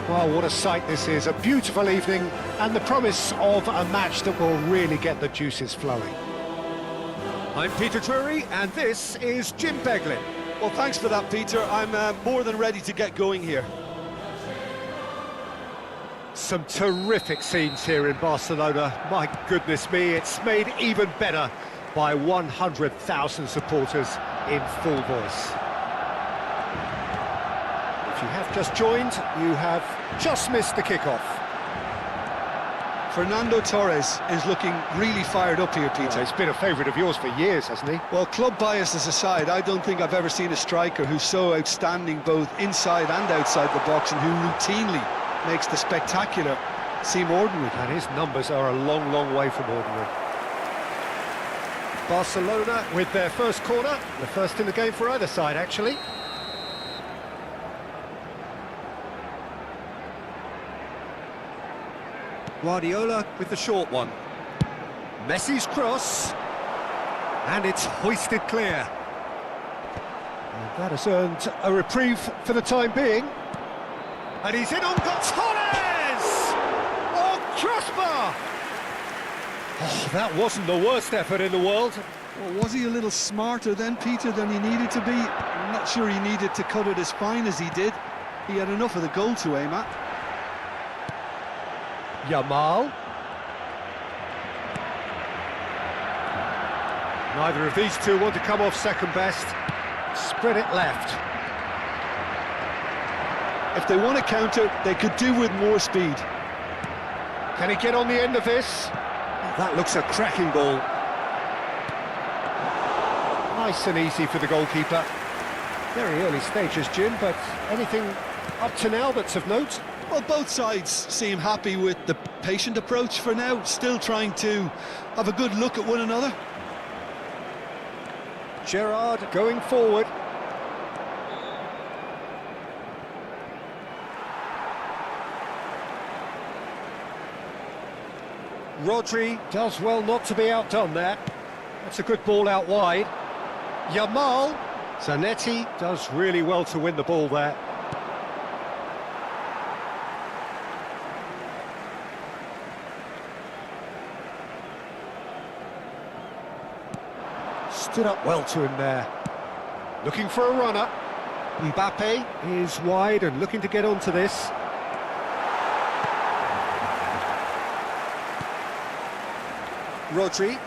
Well, what a sight this is, a beautiful evening and the promise of a match that will really get the juices flowing. I'm Peter Drury and this is Jim Beglin. Well, thanks for that, Peter. I'm more than ready to get going here. Some terrific scenes here in Barcelona. My goodness me, it's made even better by 100,000 supporters in full voice. If you have just joined, you have just missed the kickoff. Fernando Torres is looking really fired up here, Peter. Well, he's been a favourite of yours for years, hasn't he? Well, club biases aside, I don't think I've ever seen a striker who's so outstanding both inside and outside the box and who routinely makes the spectacular seem ordinary. And his numbers are a long, long way from ordinary. Barcelona with their first corner, the first in the game for either side, actually. Guardiola with the short one. Messi's cross, and it's hoisted clear. And that has earned a reprieve for the time being. And he's in on Torres! Oh, crossbar! Oh, that wasn't the worst effort in the world. Well, was he a little smarter then, Peter, than he needed to be? I'm not sure he needed to cut it as fine as he did. He had enough of the goal to aim at. Yamal. Neither of these two want to come off second best. Spread it left. If they want to counter, they could do with more speed. Can he get on the end of this? That looks a cracking ball. Nice and easy for the goalkeeper. Very early stages, Jim, but anything up to now that's of note? Well, both sides seem happy with the patient approach for now, still trying to have a good look at one another. Gerrard going forward. Rodri does well not to be outdone there. That's a good ball out wide. Yamal. Zanetti does really well to win the ball there. Stood up well to him there. Looking for a runner. Mbappe is wide and looking to get onto this. Rodri.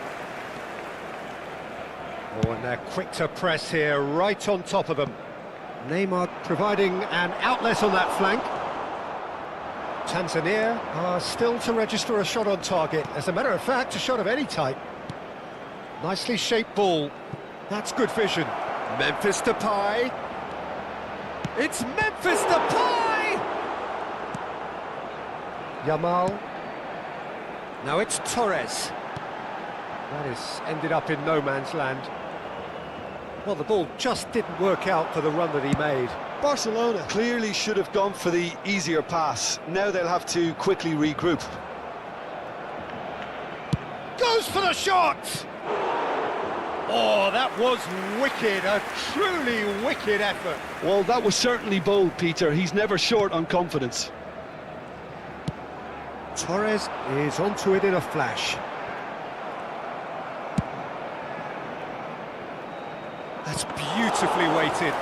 Oh, and they're quick to press here, right on top of them. Neymar providing an outlet on that flank. Tanzania are still to register a shot on target. As a matter of fact, a shot of any type. Nicely shaped ball. That's good vision. Memphis Depay. It's Memphis Depay! Yamal. Now it's Torres. That has ended up in no man's land. Well, the ball just didn't work out for the run that he made. Barcelona clearly should have gone for the easier pass. Now they'll have to quickly regroup. Goes for the shot! Oh, that was wicked, a truly wicked effort. Well, that was certainly bold, Peter. He's never short on confidence. Torres is onto it in a flash. That's beautifully weighted.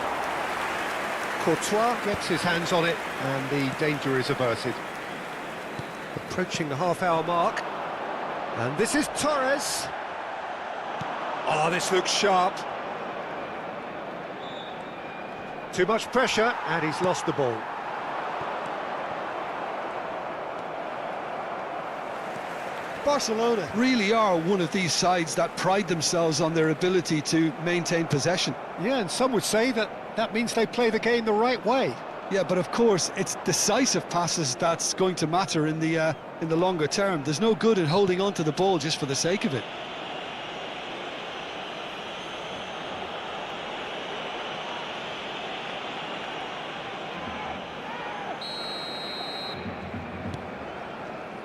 Courtois gets his hands on it, and the danger is averted. Approaching the half-hour mark. And this is Torres. Oh, this looks sharp. Too much pressure, and he's lost the ball. Barcelona really are one of these sides that pride themselves on their ability to maintain possession. Yeah, and some would say that that means they play the game the right way. Yeah, but of course, it's decisive passes that's going to matter in the longer term. There's no good in holding on to the ball just for the sake of it.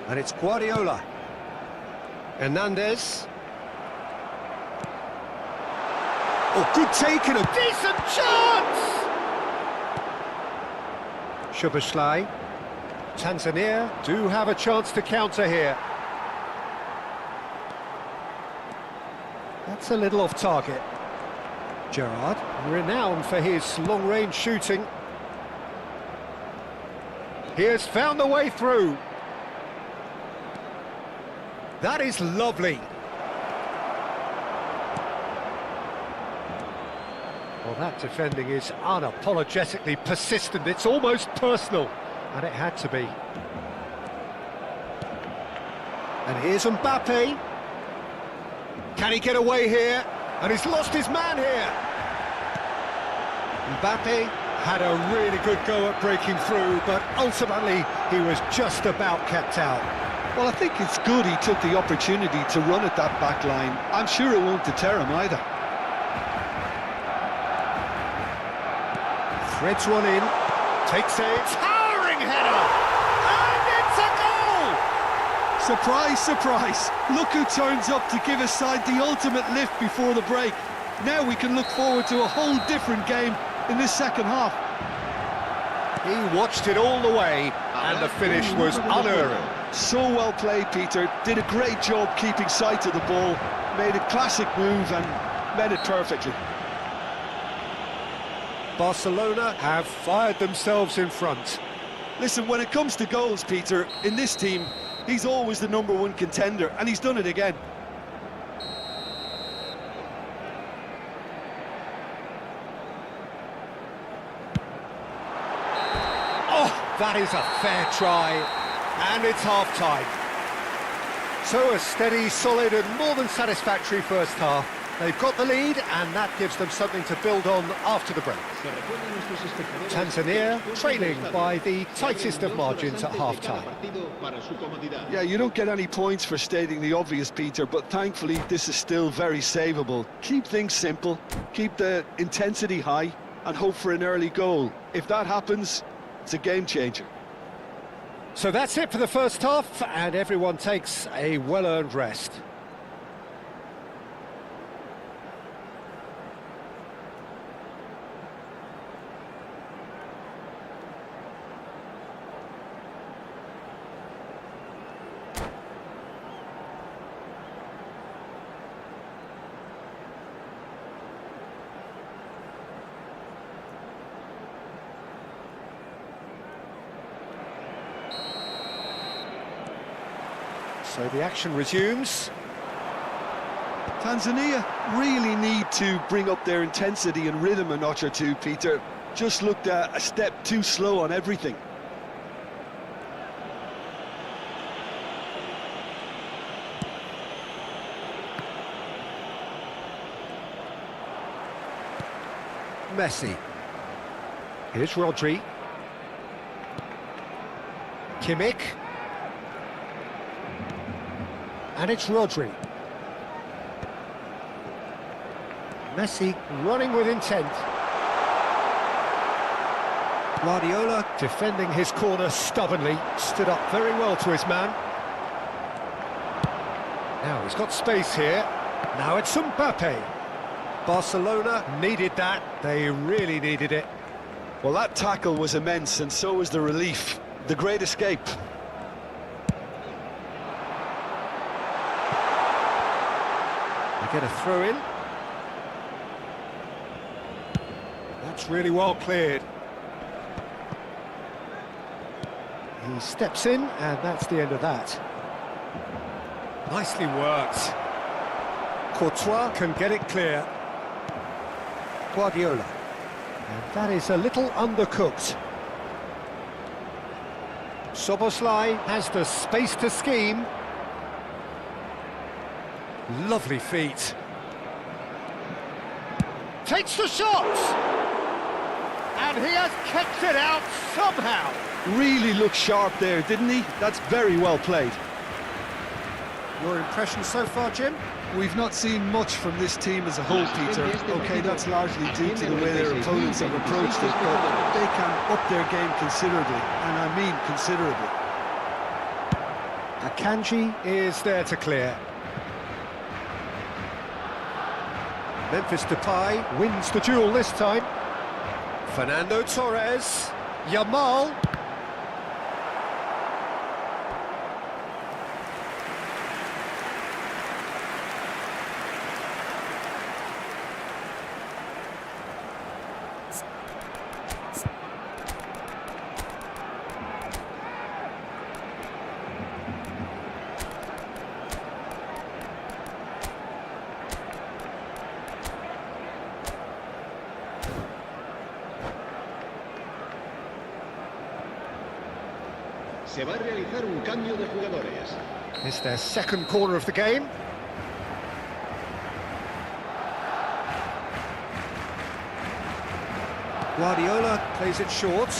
And it's Guardiola. Hernandez. Oh, good take and a decent chance! Szoboszlai. Tanzania do have a chance to counter here. That's a little off target. Gerrard, renowned for his long-range shooting. He has found the way through. That is lovely. Well, that defending is unapologetically persistent. It's almost personal, and it had to be. And here's Mbappe. Can he get away here? And he's lost his man here. Mbappe had a really good go at breaking through, but ultimately he was just about kept out. Well, I think it's good he took the opportunity to run at that back line. I'm sure it won't deter him either. Threads one in, takes a towering header, and it's a goal! Surprise, surprise. Look who turns up to give his side the ultimate lift before the break. Now we can look forward to a whole different game in this second half. He watched it all the way, and the finish was unerring. So well played, Peter. Did a great job keeping sight of the ball, made a classic move and met it perfectly. Barcelona have fired themselves in front. Listen, when it comes to goals, Peter, in this team, he's always the #1 contender, and he's done it again. Oh, that is a fair try. And it's half-time. So a steady, solid and more than satisfactory first half. They've got the lead, and that gives them something to build on after the break. Tanzania trailing by the tightest of margins at half-time. Yeah, you don't get any points for stating the obvious, Peter, but thankfully this is still very savable. Keep things simple, keep the intensity high, and hope for an early goal. If that happens, it's a game changer. So that's it for the first half, and everyone takes a well-earned rest. So the action resumes. Tanzania really need to bring up their intensity and rhythm a notch or two, Peter. Just looked a step too slow on everything. Messi. Here's Rodri. Kimmich. And it's Rodri. Messi running with intent. Guardiola defending his corner stubbornly, stood up very well to his man. Now he's got space here. Now it's Mbappe. Barcelona needed that, they really needed it. Well, that tackle was immense, and so was the relief. The great escape. They get a throw in. That's really well cleared. He steps in, and that's the end of that. Nicely worked. Courtois can get it clear. Guardiola. And that is a little undercooked. Szoboszlai has the space to scheme. Lovely feet. Takes the shot! And he has kept it out somehow. Really looked sharp there, didn't he? That's very well played. Your impression so far, Jim? We've not seen much from this team as a whole, Peter. OK, that's largely due to the way their opponents have approached it, but they can up their game considerably, and I mean considerably. Akanji is there to clear. Memphis Depay wins the duel this time. Fernando Torres. Yamal. Se va a realizar un cambio de jugadores. It's their second corner of the game. Guardiola plays it short.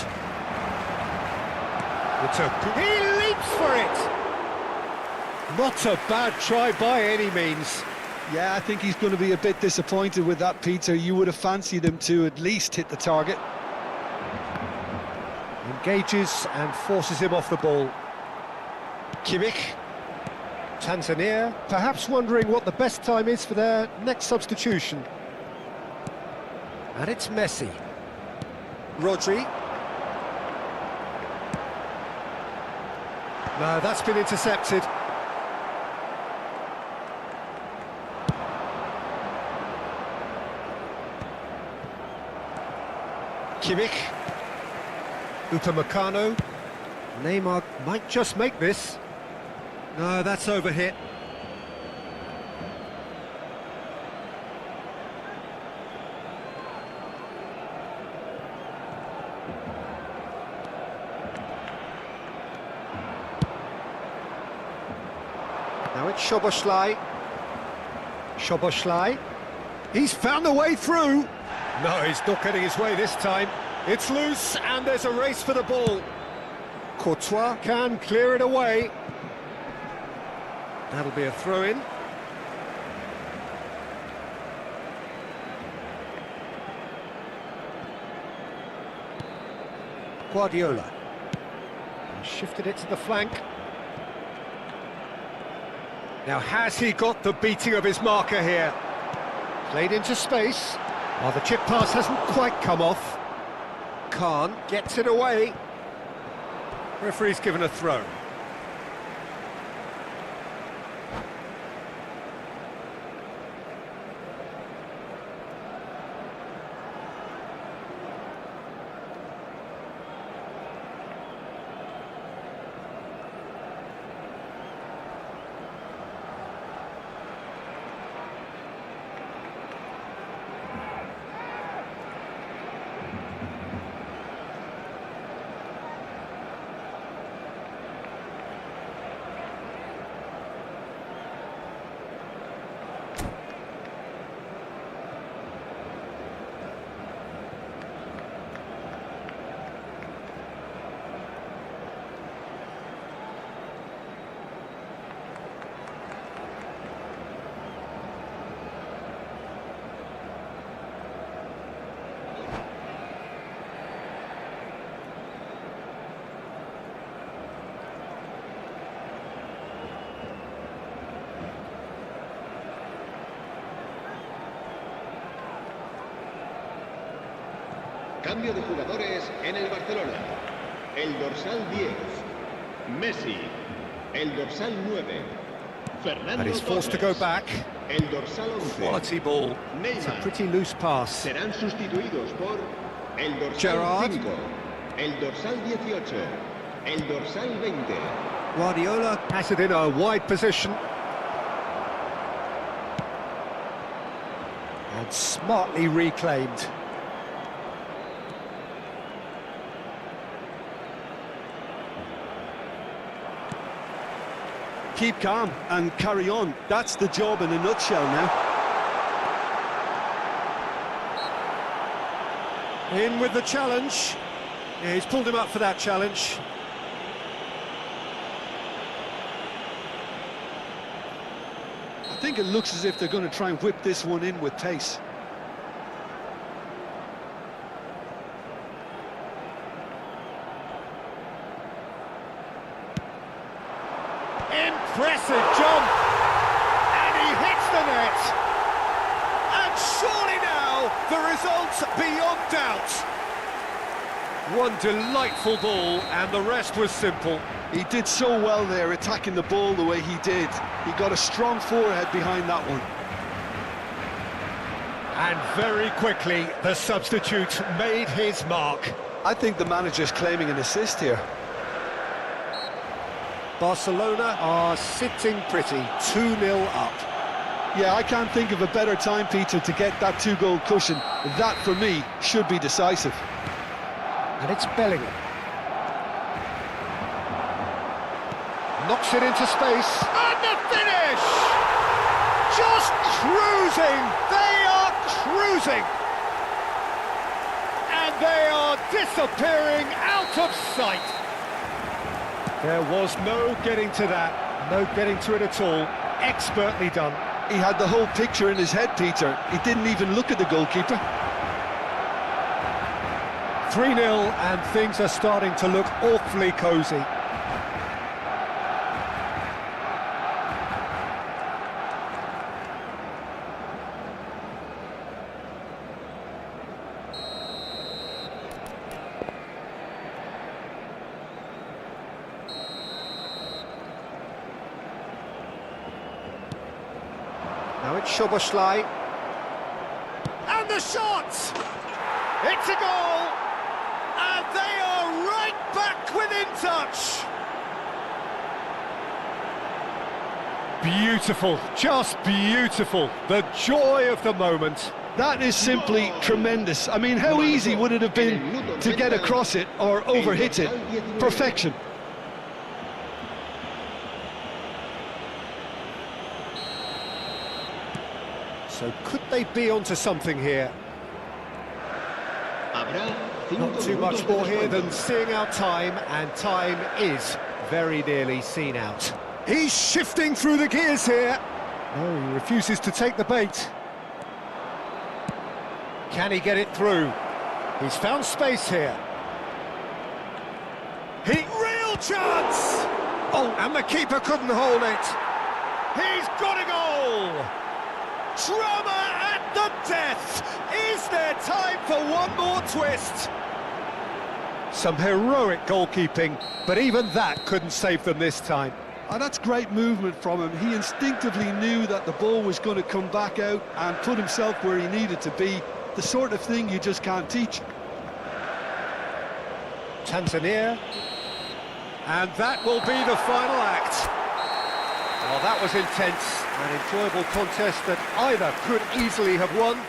He leaps for it! Not a bad try by any means. Yeah, I think he's going to be a bit disappointed with that, Peter. You would have fancied him to at least hit the target. Engages and forces him off the ball. Kimmich. Tanzania, perhaps wondering what the best time is for their next substitution. And it's Messi. Rodri. No, that's been intercepted. Kimmich. Upamecano. Neymar might just make this. No, that's overhit. Now it's Szoboszlai. Szoboszlai. He's found a way through. No, he's not getting his way this time. It's loose, and there's a race for the ball. Courtois can clear it away. That'll be a throw-in. Guardiola. He shifted it to the flank. Now, has he got the beating of his marker here? Played into space. Oh, the chip pass hasn't quite come off. Khan gets it away. Referee's given a throw. Cambio de jugadores en el Barcelona. El dorsal 10, Messi. El dorsal 9, Fernando. And he's forced to go back. El dorsal 11, Quality ball. It's a Neymar. pretty loose pass. Serán sustituidos por el dorsal Gerrard. 5, el dorsal 18, el dorsal 20. Guardiola has it in a wide position. And smartly reclaimed. Keep calm and carry on. That's the job in a nutshell now. In with the challenge. Yeah, he's pulled him up for that challenge. I think it looks as if they're going to try and whip this one in with pace. Impressive jump, and he hits the net. And surely now, the result's beyond doubt. One delightful ball, and the rest was simple. He did so well there, attacking the ball the way he did. He got a strong forehead behind that one. And very quickly, the substitute made his mark. I think the manager's claiming an assist here. Barcelona are sitting pretty, 2-0 up. Yeah, I can't think of a better time, Peter, to get that two-goal cushion. That, for me, should be decisive. And it's Bellingham. Knocks it into space. And the finish! Just cruising! They are cruising! And they are disappearing out of sight. There was no getting to that, no getting to it at all. Expertly done. He had the whole picture in his head, Peter. He didn't even look at the goalkeeper. 3-0, and things are starting to look awfully cosy. Now it's Szoboszlai. And the shot! It's a goal! And they are right back within touch! Beautiful, just beautiful. The joy of the moment. That is simply tremendous. I mean, how easy would it have been to get across it or overhit it? Perfection. So could they be onto something here? Habrá 5 Not too minutos much de more here descuento. than seeing out time, and time is very nearly seen out. He's shifting through the gears here. No, he refuses to take the bait. Can he get it through? He's found space here. Real chance! Oh, and the keeper couldn't hold it. He's got a goal! Drama at the death! Is there time for one more twist? Some heroic goalkeeping, but even that couldn't save them this time. And that's great movement from him. He instinctively knew that the ball was going to come back out and put himself where he needed to be. The sort of thing you just can't teach. Tanzania. And that will be the final act. Well, that was intense, an enjoyable contest that either could easily have won.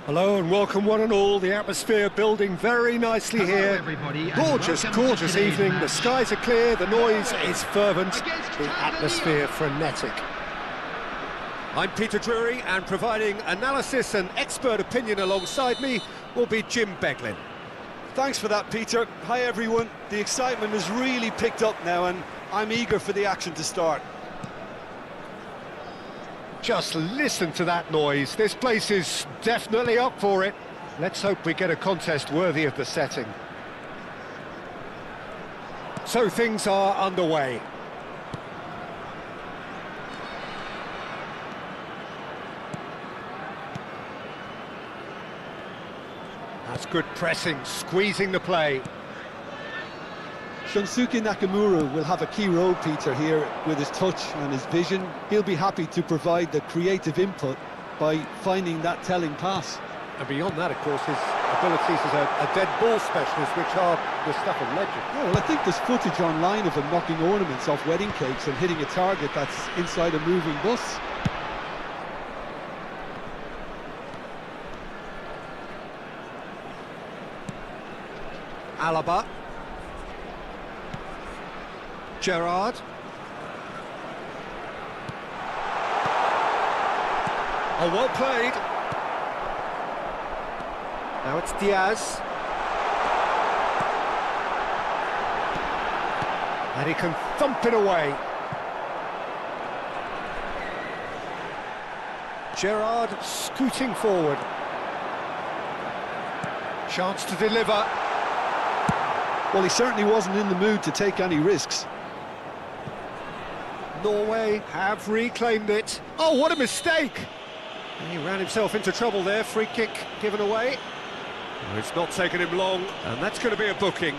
Hello and welcome one and all. The atmosphere building very nicely here. everybody, and Gorgeous, welcome to gorgeous today's evening. The match. skies are clear, the noise is fervent, Against the atmosphere frenetic. I'm Peter Drury, and providing analysis and expert opinion alongside me will be Jim Beglin. Thanks for that, Peter. Hi, everyone. The excitement has really picked up now, and I'm eager for the action to start. Just listen to that noise. This place is definitely up for it. Let's hope we get a contest worthy of the setting. So things are underway. That's good pressing, squeezing the play. Shunsuke Nakamura will have a key role, Peter, here with his touch and his vision. He'll be happy to provide the creative input by finding that telling pass. And beyond that, of course, his abilities as a dead ball specialist, which are the stuff of legend. Yeah, well, I think there's footage online of him knocking ornaments off wedding cakes and hitting a target that's inside a moving bus. Alaba. Gerrard. Oh, well played. Now it's Diaz. And he can thump it away. Gerrard scooting forward. Chance to deliver. Well, he certainly wasn't in the mood to take any risks. Norway have reclaimed it. Oh, what a mistake! He ran himself into trouble there. Free kick given away. Oh, it's not taken him long, and that's going to be a booking.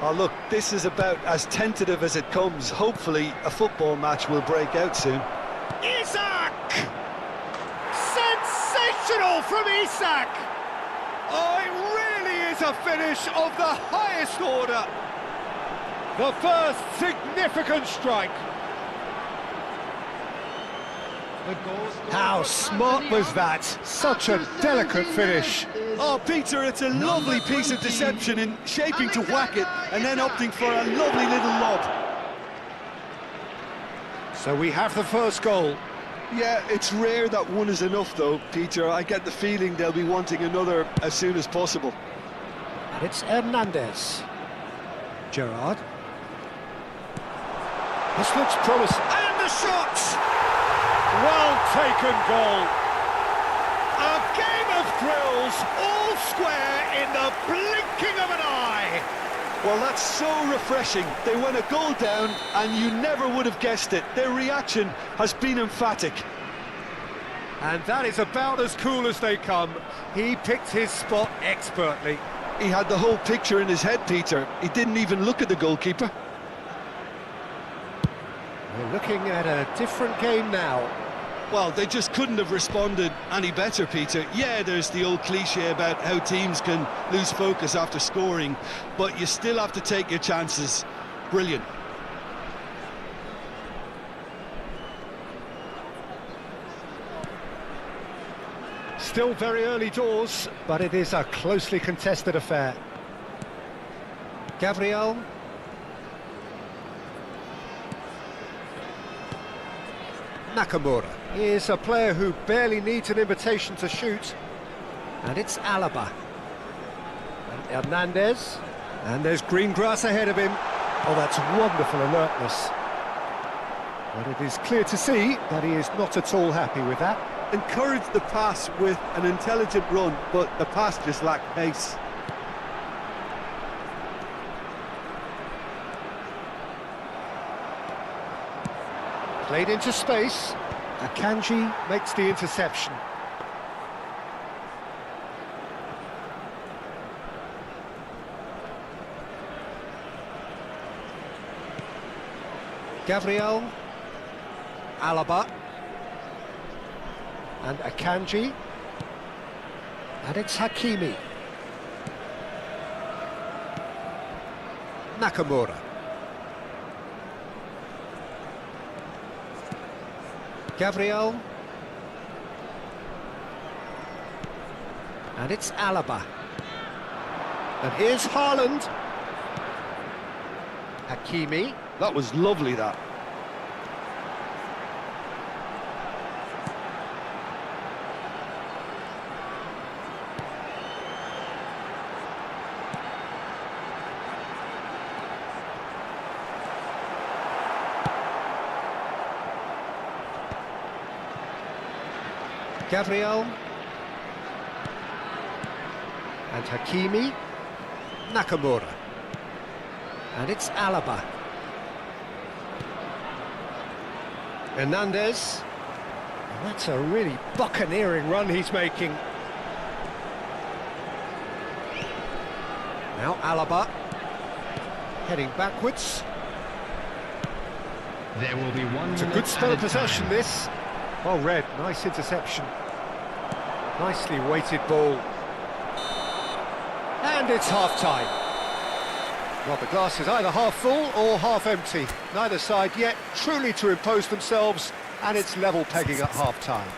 Oh, look, this is about as tentative as it comes. Hopefully, a football match will break out soon. Isak! Sensational from Isak! Oh, it really is a finish of the highest order. The first significant strike. How smart was that? Such a delicate finish. Oh, Peter, it's a lovely piece of deception in shaping to whack it and then opting for a lovely little lob. So we have the first goal. Yeah, it's rare that one is enough, though, Peter. I get the feeling they'll be wanting another as soon as possible. And it's Hernandez. Gerrard. This looks promising. And the shot! Well taken goal. A game of thrills, all square in the blinking of an eye. Well, that's so refreshing. They went a goal down, and you never would have guessed it. Their reaction has been emphatic. And that is about as cool as they come. He picked his spot expertly. He had the whole picture in his head, Peter. He didn't even look at the goalkeeper. We're looking at a different game now. Well, they just couldn't have responded any better, Peter. Yeah, there's the old cliche about how teams can lose focus after scoring, but you still have to take your chances. Brilliant. Still very early doors, but it is a closely contested affair. Gabriel. Nakamura is a player who barely needs an invitation to shoot. And it's Alaba. And Hernandez. And there's green grass ahead of him. Oh, that's wonderful alertness. But it is clear to see that he is not at all happy with that. Encouraged the pass with an intelligent run, but the pass just lacked pace. Played into space. Akanji makes the interception. Gabriel. Alaba. And Akanji. And it's Hakimi. Nakamura. Gabriel. And it's Alaba. And here's Haaland. Hakimi. That was lovely, that. Gabriel. And Hakimi. Nakamura. And it's Alaba. Hernandez. And that's a really buccaneering run he's making. Now Alaba. Heading backwards. There will be one. It's a good spell of possession, this. Well read, nice interception. Nicely weighted ball. And it's half-time. Well, the glass is either half full or half empty. Neither side yet truly to impose themselves, and it's level pegging at half-time.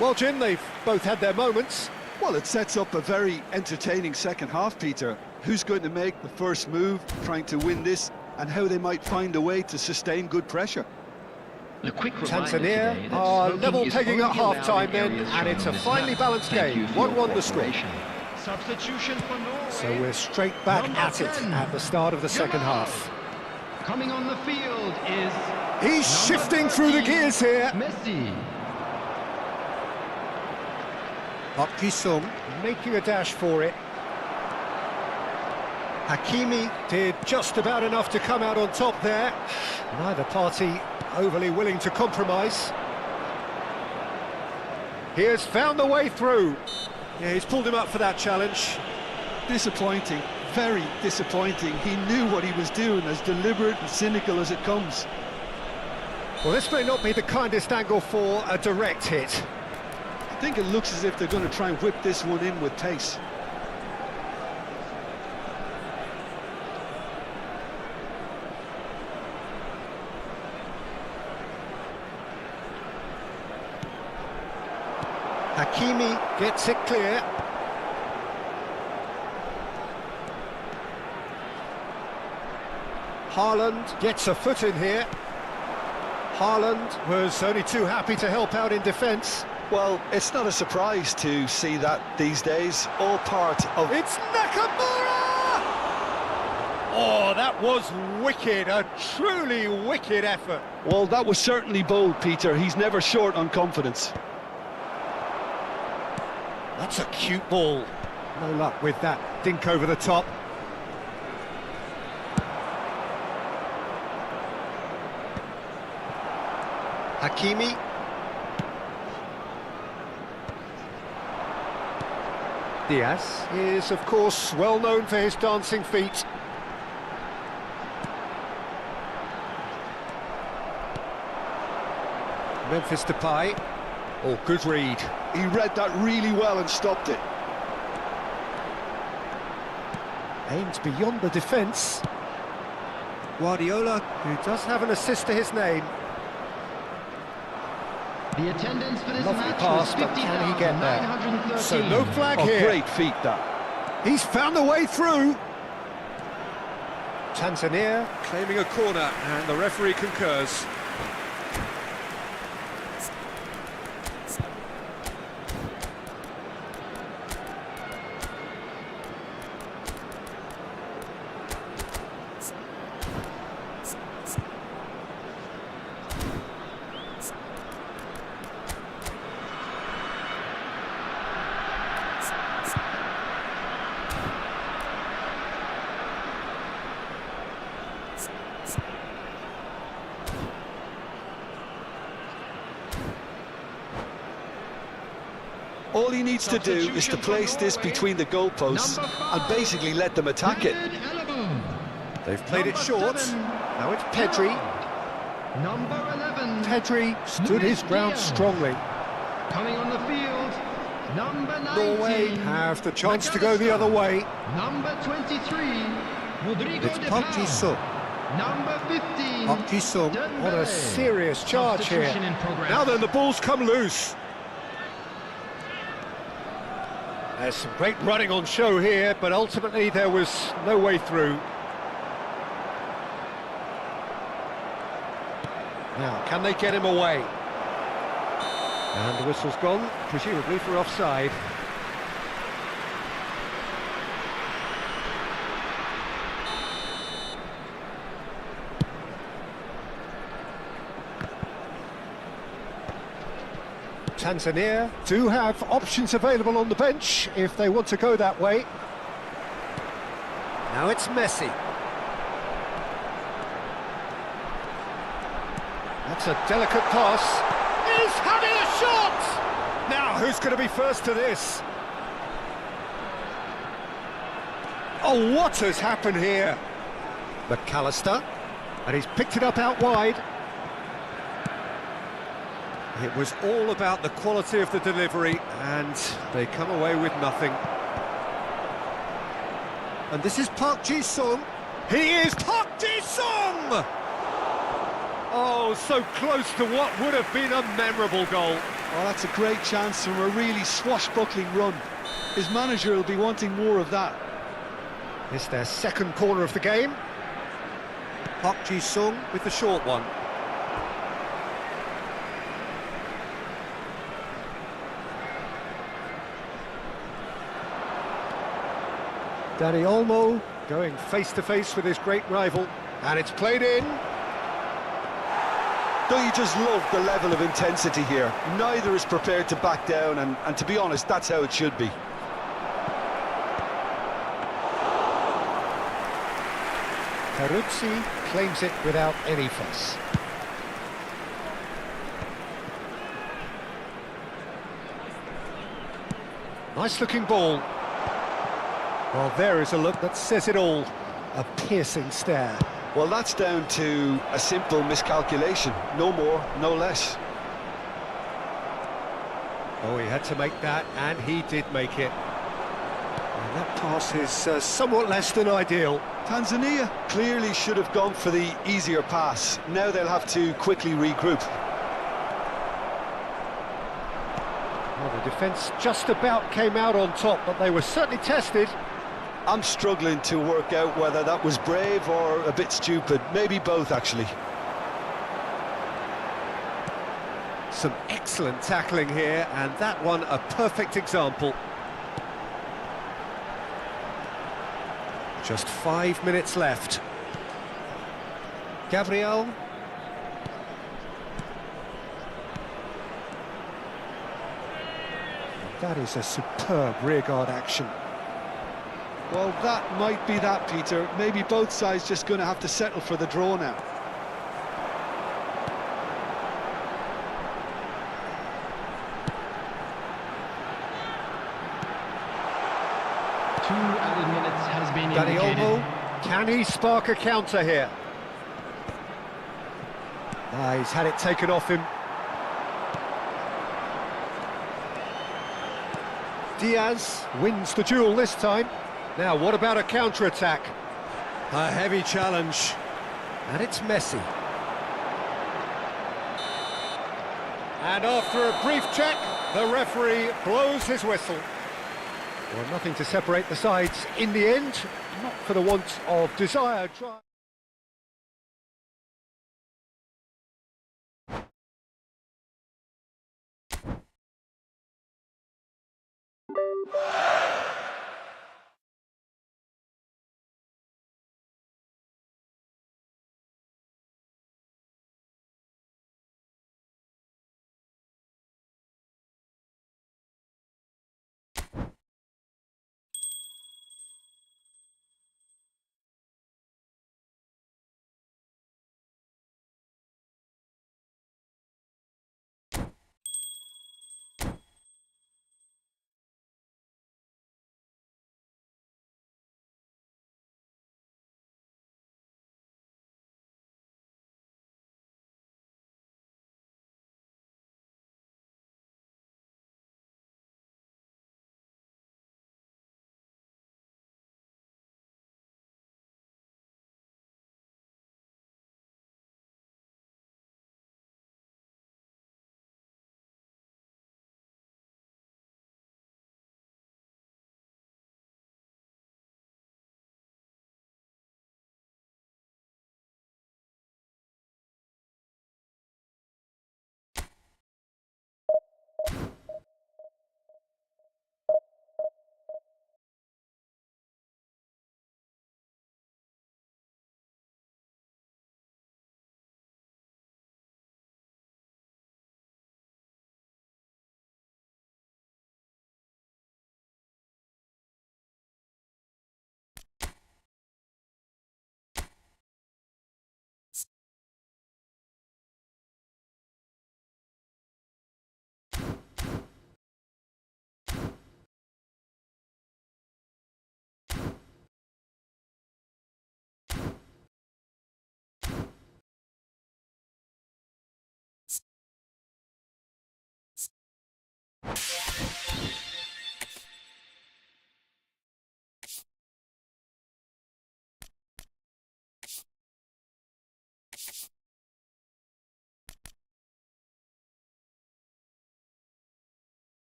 Well, Jim, they've both had their moments. Well, it sets up a very entertaining second half, Peter. Who's going to make the first move, trying to win this, and how they might find a way to sustain good pressure. Tanzania are level pegging at half-time then, and it's a finely balanced game. 1-1 the score. Substitution for Norway. So we're straight back at it at the start of the second half. Coming on the field is... He's shifting through the gears here. Messi. Park Ji-sung making a dash for it. Hakimi did just about enough to come out on top there. Neither party overly willing to compromise. He has found the way through. Yeah, he's pulled him up for that challenge. Disappointing, very disappointing. He knew what he was doing, as deliberate and cynical as it comes. Well, this may not be the kindest angle for a direct hit. I think it looks as if they're going to try and whip this one in with pace. Hakimi gets it clear. Haaland gets a foot in here. Haaland was only too happy to help out in defence. Well, it's not a surprise to see that these days. All part of... It's Nakamura! Oh, that was wicked, a truly wicked effort. Well, that was certainly bold, Peter. He's never short on confidence. That's a cute ball. No luck with that dink over the top. Hakimi. Diaz is, of course, well known for his dancing feet. Memphis Depay. Oh, good read. He read that really well and stopped it. Aims beyond the defence. Guardiola, who does have an assist to his name. The attendance for this Lovely match pass, was but can he get there? 50,913. So no flag Oh, here. great feat, that. He's found the way through. Tanzania claiming a corner, and the referee concurs. All he needs to do is to place this between the goalposts and basically let them attack it. They've played it short. Now it's Pedri. Number 11. Pedri stood his ground strongly. Coming on the field, number 19. Norway have the chance to go the other way. Number 23. It's Park Ji-sung. Number 15. Park Ji-sung. What a serious charge here. Substitution in progress. Now then, the ball's come loose. There's some great running on show here, but ultimately there was no way through. Now, can they get him away? And the whistle's gone, presumably for offside. Tanzania do have options available on the bench if they want to go that way. Now it's Messi. That's a delicate pass. He's having a shot! Now, who's going to be first to this? Oh, what has happened here? McAllister, and he's picked it up out wide. It was all about the quality of the delivery, and they come away with nothing. And this is Park Ji-sung. He is Park Ji-sung! Oh, so close to what would have been a memorable goal. Well, that's a great chance from a really swashbuckling run. His manager will be wanting more of that. It's their second corner of the game. Park Ji-sung With the short one. Danny Olmo going face-to-face with his great rival. And it's played in. Don't you just love the level of intensity here? Neither is prepared to back down, and to be honest, that's how it should be. Peruzzi claims it without any fuss. Nice-looking ball. Well, there is a look that says it all. A piercing stare. Well, that's down to a simple miscalculation. No more, no less. Oh, he had to make that, and he did make it. And that pass is somewhat less than ideal. Tanzania clearly should have gone for the easier pass. Now they'll have to quickly regroup. Well, the defence just about came out on top, but they were certainly tested. I'm struggling to work out whether that was brave or a bit stupid. Maybe both, actually. Some excellent tackling here, and that one a perfect example. Just 5 minutes left. Gabriel. That is a superb rearguard action. Well, that might be that, Peter. Maybe both sides just going to have to settle for the draw now. Two added minutes has been Danny indicated. Olmo, can he spark a counter here? Ah, he's had it taken off him. Diaz wins the duel this time. Now, what about a counter-attack? A heavy challenge. And it's Messi. And after a brief check, the referee blows his whistle. Well, nothing to separate the sides in the end, not for the want of desired try.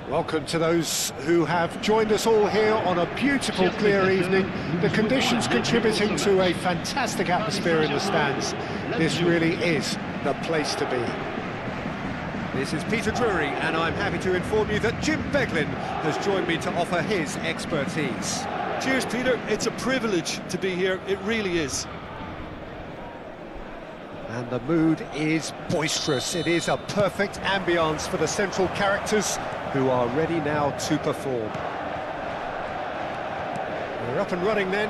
Welcome to those who have joined us all here on a beautiful, clear evening. The conditions contributing to a fantastic atmosphere in the stands. This really is the place to be. This is Peter Drury, and I'm happy to inform you that Jim Beglin has joined me to offer his expertise. Cheers, Peter. It's a privilege to be here. It really is. And the mood is boisterous. It is a perfect ambience for the central characters who are ready now to perform. We're up and running then.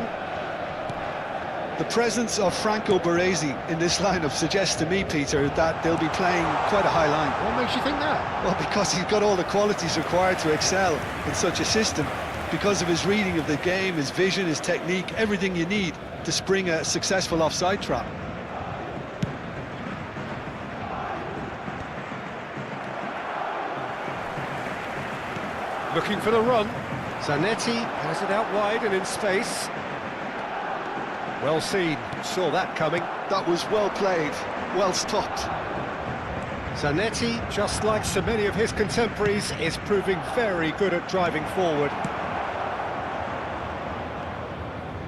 The presence of Franco Baresi in this lineup suggests to me, Peter, that they'll be playing quite a high line. What makes you think that? Well, because he's got all the qualities required to excel in such a system. Because of his reading of the game, his vision, his technique, everything you need to spring a successful offside trap. Looking for the run. Zanetti has it out wide and in space. Well seen, saw that coming. That was well played, well stopped. Zanetti, just like so many of his contemporaries, is proving very good at driving forward.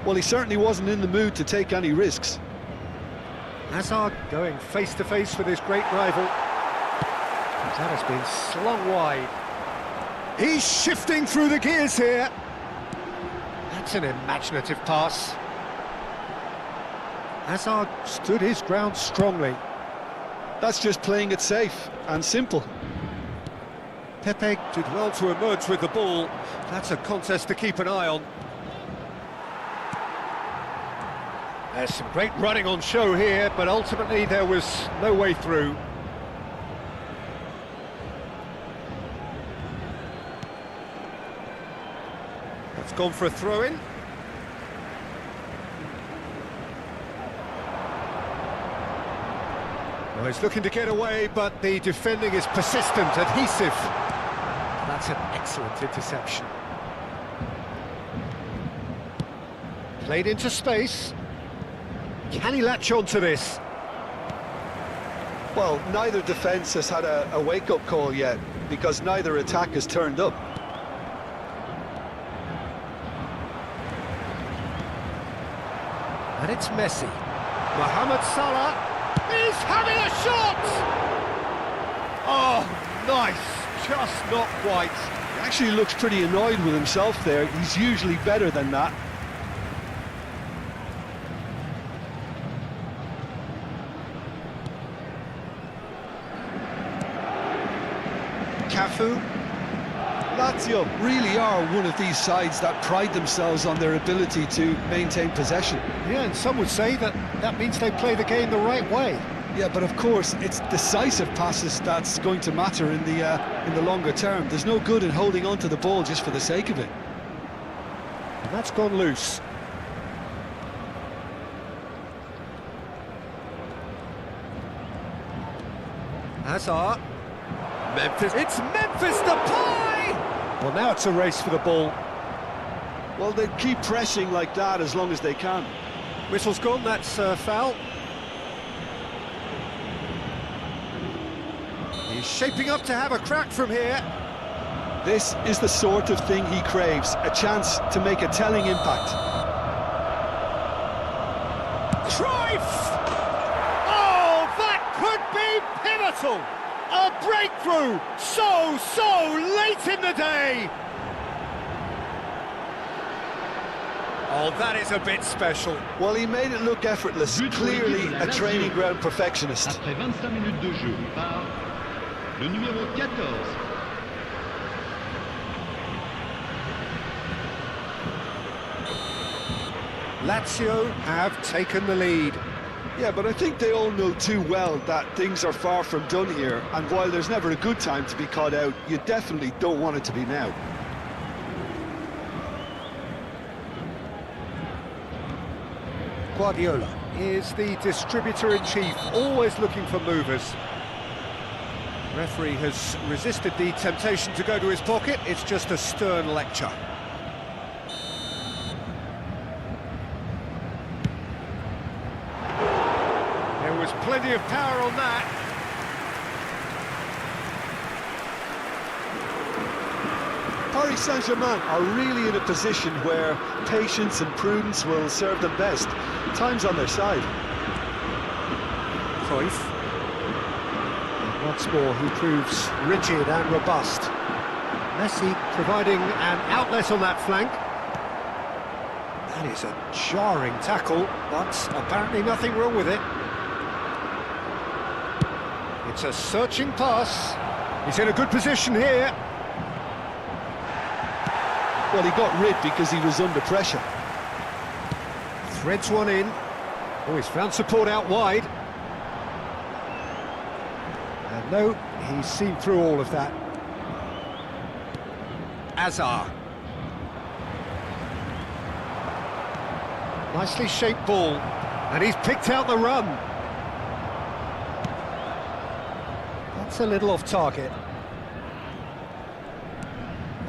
Well, he certainly wasn't in the mood to take any risks. Hazard going face-to-face with his great rival. That has been slung wide. He's shifting through the gears here. That's an imaginative pass. Hazard stood his ground strongly. That's just playing it safe and simple. Pepe did well to emerge with the ball. That's a contest to keep an eye on. There's some great running on show here, but ultimately there was no way through. That's gone for a throw-in. Well, he's looking to get away, but the defending is persistent, adhesive. That's an excellent interception. Played into space. Can he latch on to this? Well, neither defence has had a wake-up call yet, because neither attack has turned up. And it's Messi. Mohamed Salah is having a shot! Oh, nice, just not quite. He actually looks pretty annoyed with himself there. He's usually better than that. Cafu. Lazio really are one of these sides that pride themselves on their ability to maintain possession. Yeah, and some would say that that means they play the game the right way. Yeah, but of course, it's decisive passes that's going to matter in the longer term. There's no good in holding on to the ball just for the sake of it. And that's gone loose. Hazard. Memphis. It's Memphis Depay! Well, now it's a race for the ball. Well, they keep pressing like that as long as they can. Whistle's gone, that's foul. He's shaping up to have a crack from here. This is the sort of thing he craves, a chance to make a telling impact. Cruyff! Oh, that could be pivotal! A breakthrough! So late in the day! Oh, that is a bit special. Well, he made it look effortless, clearly a training ground perfectionist. Après 25 minutes de jeu par le numéro 14. Lazio have taken the lead. Yeah, but I think they all know too well that things are far from done here, and while there's never a good time to be caught out, you definitely don't want it to be now. Guardiola is the distributor-in-chief, always looking for movers. Referee has resisted the temptation to go to his pocket. It's just a stern lecture. There was plenty of power on that. Paris Saint-Germain are really in a position where patience and prudence will serve them best. Time's on their side. Cruyff. And once more, he proves rigid and robust. Messi providing an outlet on that flank. That is a jarring tackle, but apparently nothing wrong with it. It's a searching pass. He's in a good position here. Well, he got rid because he was under pressure. Threads one in. Oh, he's found support out wide. And no, he's seen through all of that. Azar. Nicely shaped ball. And he's picked out the run. That's a little off target.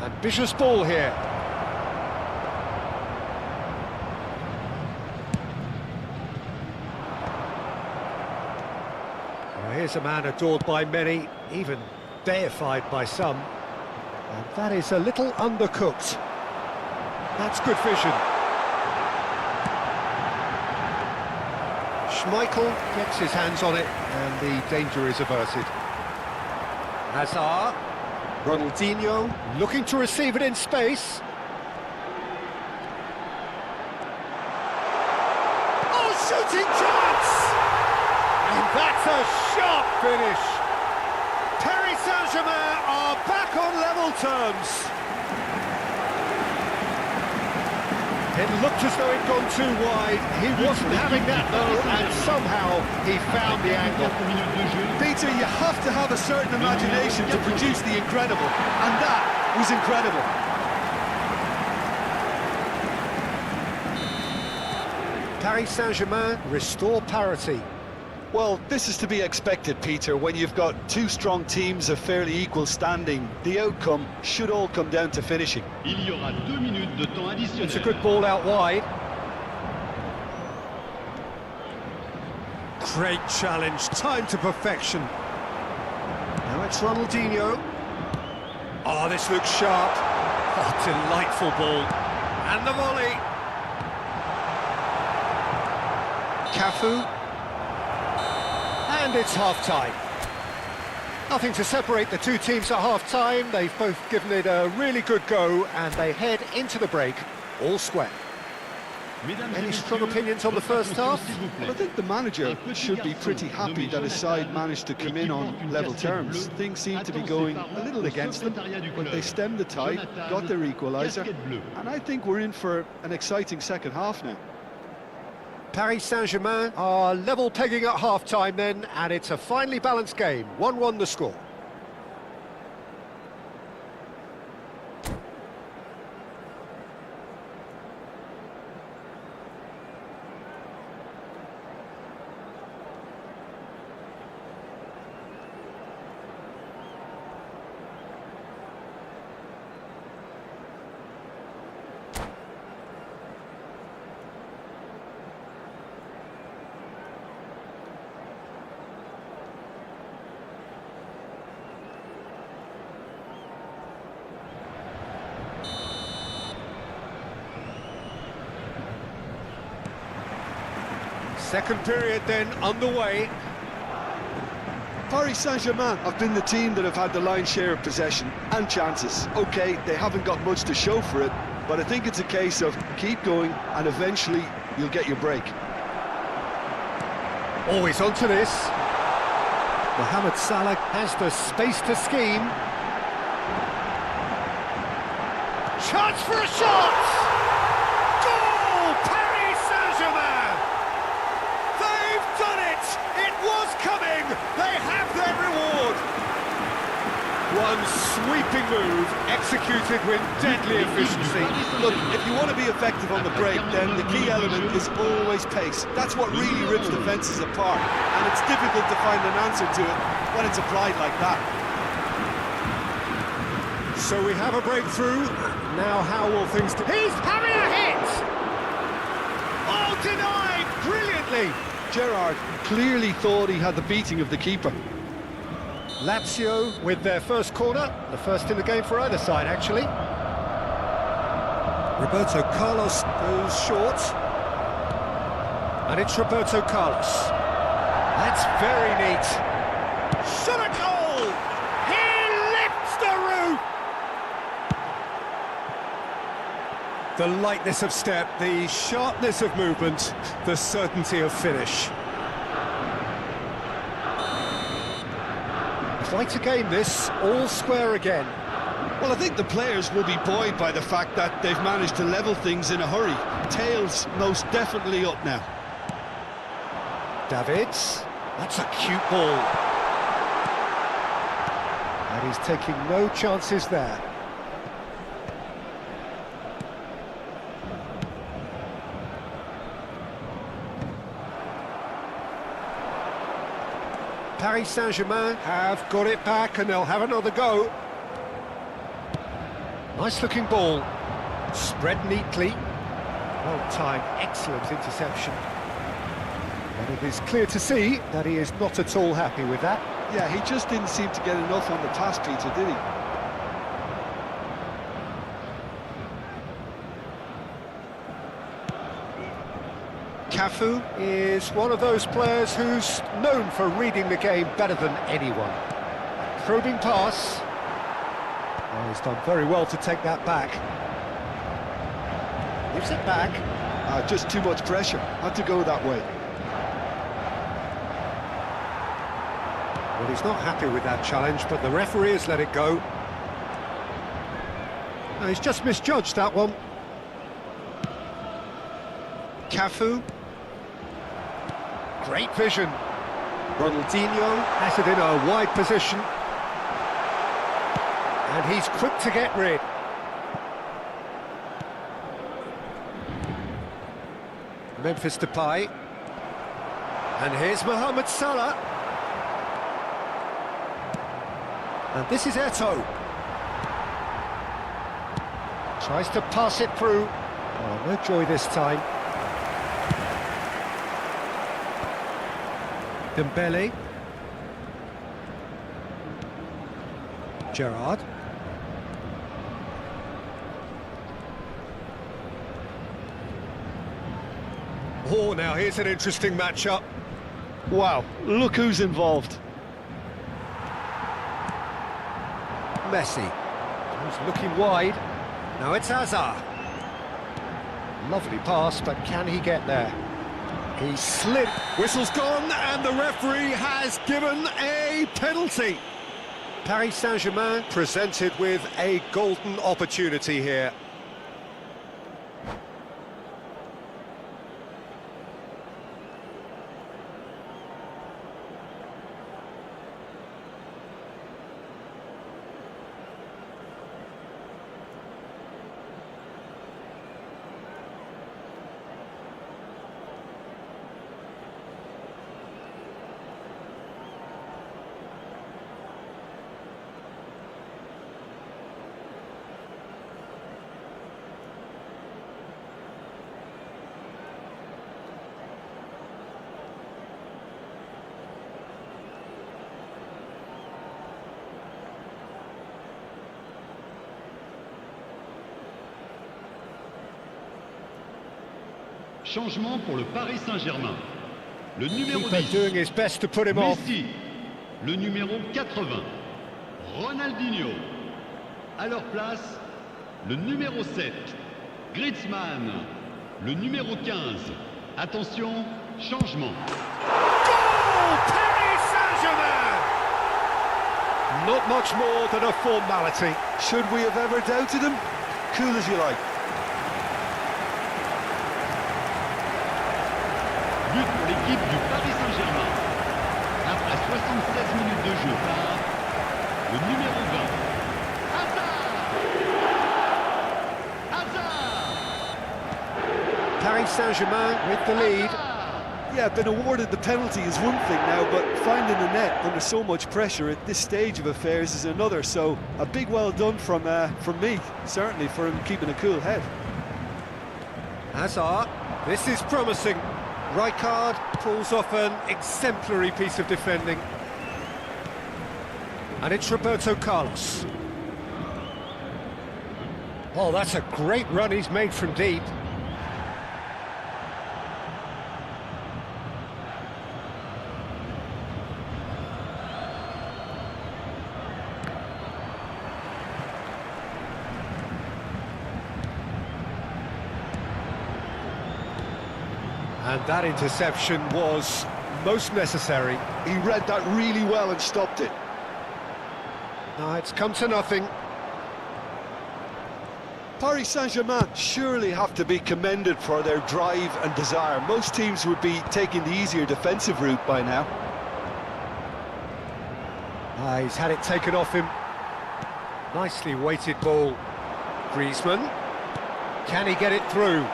Ambitious ball here. Well, here's a man adored by many, even deified by some. And that is a little undercooked. That's good vision. Schmeichel gets his hands on it, and the danger is averted. Hazard. Ronaldinho looking to receive it in space. Oh, shooting chance! And that's a sharp finish. Paris Saint-Germain are back on level terms. It looked as though he'd gone too wide. He wasn't having that though, and somehow he found the angle. Peter, you have to have a certain imagination to produce the incredible, and that was incredible. Paris Saint-Germain restore parity. Well, this is to be expected, Peter. When you've got two strong teams of fairly equal standing, the outcome should all come down to finishing. Il y aura 2 minutes de temps additionnel. It's a good ball out wide. Great challenge, time to perfection. Now it's Ronaldinho. Oh, this looks sharp. Oh, delightful ball. And the volley. Cafu. And it's half-time. Nothing to separate the two teams at half-time. They've both given it a really good go, and they head into the break all square. Any strong opinions on the first half? Well, I think the manager should be pretty happy that his side managed to come in on level terms. Things seem to be going a little against them, but they stemmed the tide, got their equaliser, and I think we're in for an exciting second half now. Paris Saint-Germain are level pegging at half-time then, and it's a finely balanced game. 1-1 the score. Second period then underway. Paris Saint-Germain have been the team that have had the lion's share of possession and chances. OK, they haven't got much to show for it, but I think it's a case of keep going and eventually you'll get your break. Always onto this. Mohamed Salah has the space to scheme. Chance for a shot! Goal! Paris Saint-Germain! They've done it! It was coming! They have their reward! One sweeping move, executed with deadly efficiency. Look, if you want to be effective on the break, then the key element is always pace. That's what really rips defences apart, and it's difficult to find an answer to it when it's applied like that. So we have a breakthrough. Now how will things... He's having a hit! Oh, denied! Brilliantly! Gerrard clearly thought he had the beating of the keeper. Lazio with their first corner, the first in the game for either side, actually. Roberto Carlos goes short. And it's Roberto Carlos. That's very neat. Shot a goal! He lifts the roof! The lightness of step, the sharpness of movement, the certainty of finish. Quite a game this, all square again. Well, I think the players will be buoyed by the fact that they've managed to level things in a hurry. Tails most definitely up now. Davids, that's a cute ball. And he's taking no chances there. Paris Saint-Germain have got it back and they'll have another go. Nice looking ball, spread neatly. Well timed, excellent interception. And it is clear to see that he is not at all happy with that. Yeah, he just didn't seem to get enough on the pass, Peter, did he? Cafu is one of those players who's known for reading the game better than anyone. Probing pass. Oh, he's done very well to take that back. Gives it back. Just too much pressure. Had to go that way. Well, he's not happy with that challenge, but the referee has let it go. No, he's just misjudged that one. Cafu. Great vision. Ronaldinho has it in a wide position. And he's quick to get rid. Memphis Depay. And here's Mohamed Salah. And this is Eto'o. Tries to pass it through. Oh, no joy this time. Dembele. Gerrard. Oh, now here's an interesting matchup. Wow, look who's involved. Messi. He's looking wide. Now it's Hazard. Lovely pass, but can he get there? He slid. Whistle's gone, and the referee has given a penalty. Paris Saint-Germain presented with a golden opportunity here. Changement pour le Paris Saint-Germain. Le numéro Keeper 10, doing his best to put him off. Messi. Le numéro 80, Ronaldinho. À leur place, le numéro 7, Griezmann. Le numéro 15. Attention, changement. Goal! Paris Saint-Germain! Not much more than a formality. Should we have ever doubted him? Cool as you like. But pour l'équipe du Paris Saint-Germain. Après 76 minutes de jeu par le numéro 20. Hazard! Paris Saint-Germain with the lead. Yeah, been awarded the penalty is one thing now, but finding the net under so much pressure at this stage of affairs is another. So a big well done from me, certainly, for him keeping a cool head. Hazard, this is promising. Rijkaard pulls off an exemplary piece of defending. And it's Roberto Carlos. Oh, that's a great run he's made from deep. And that interception was most necessary. He read that really well and stopped it. No, it's come to nothing. Paris Saint-Germain surely have to be commended for their drive and desire. Most teams would be taking the easier defensive route by now. He's had it taken off him. Nicely weighted ball. Griezmann. Can he get it through?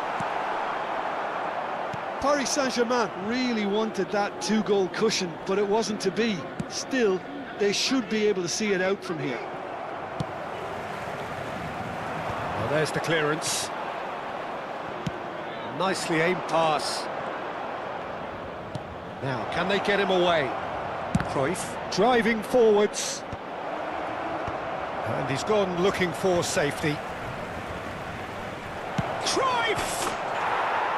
Paris Saint-Germain really wanted that two-goal cushion, but it wasn't to be. Still, they should be able to see it out from here. Well, there's the clearance. Nicely aimed pass. Now, can they get him away? Cruyff driving forwards. And he's gone looking for safety. Cruyff!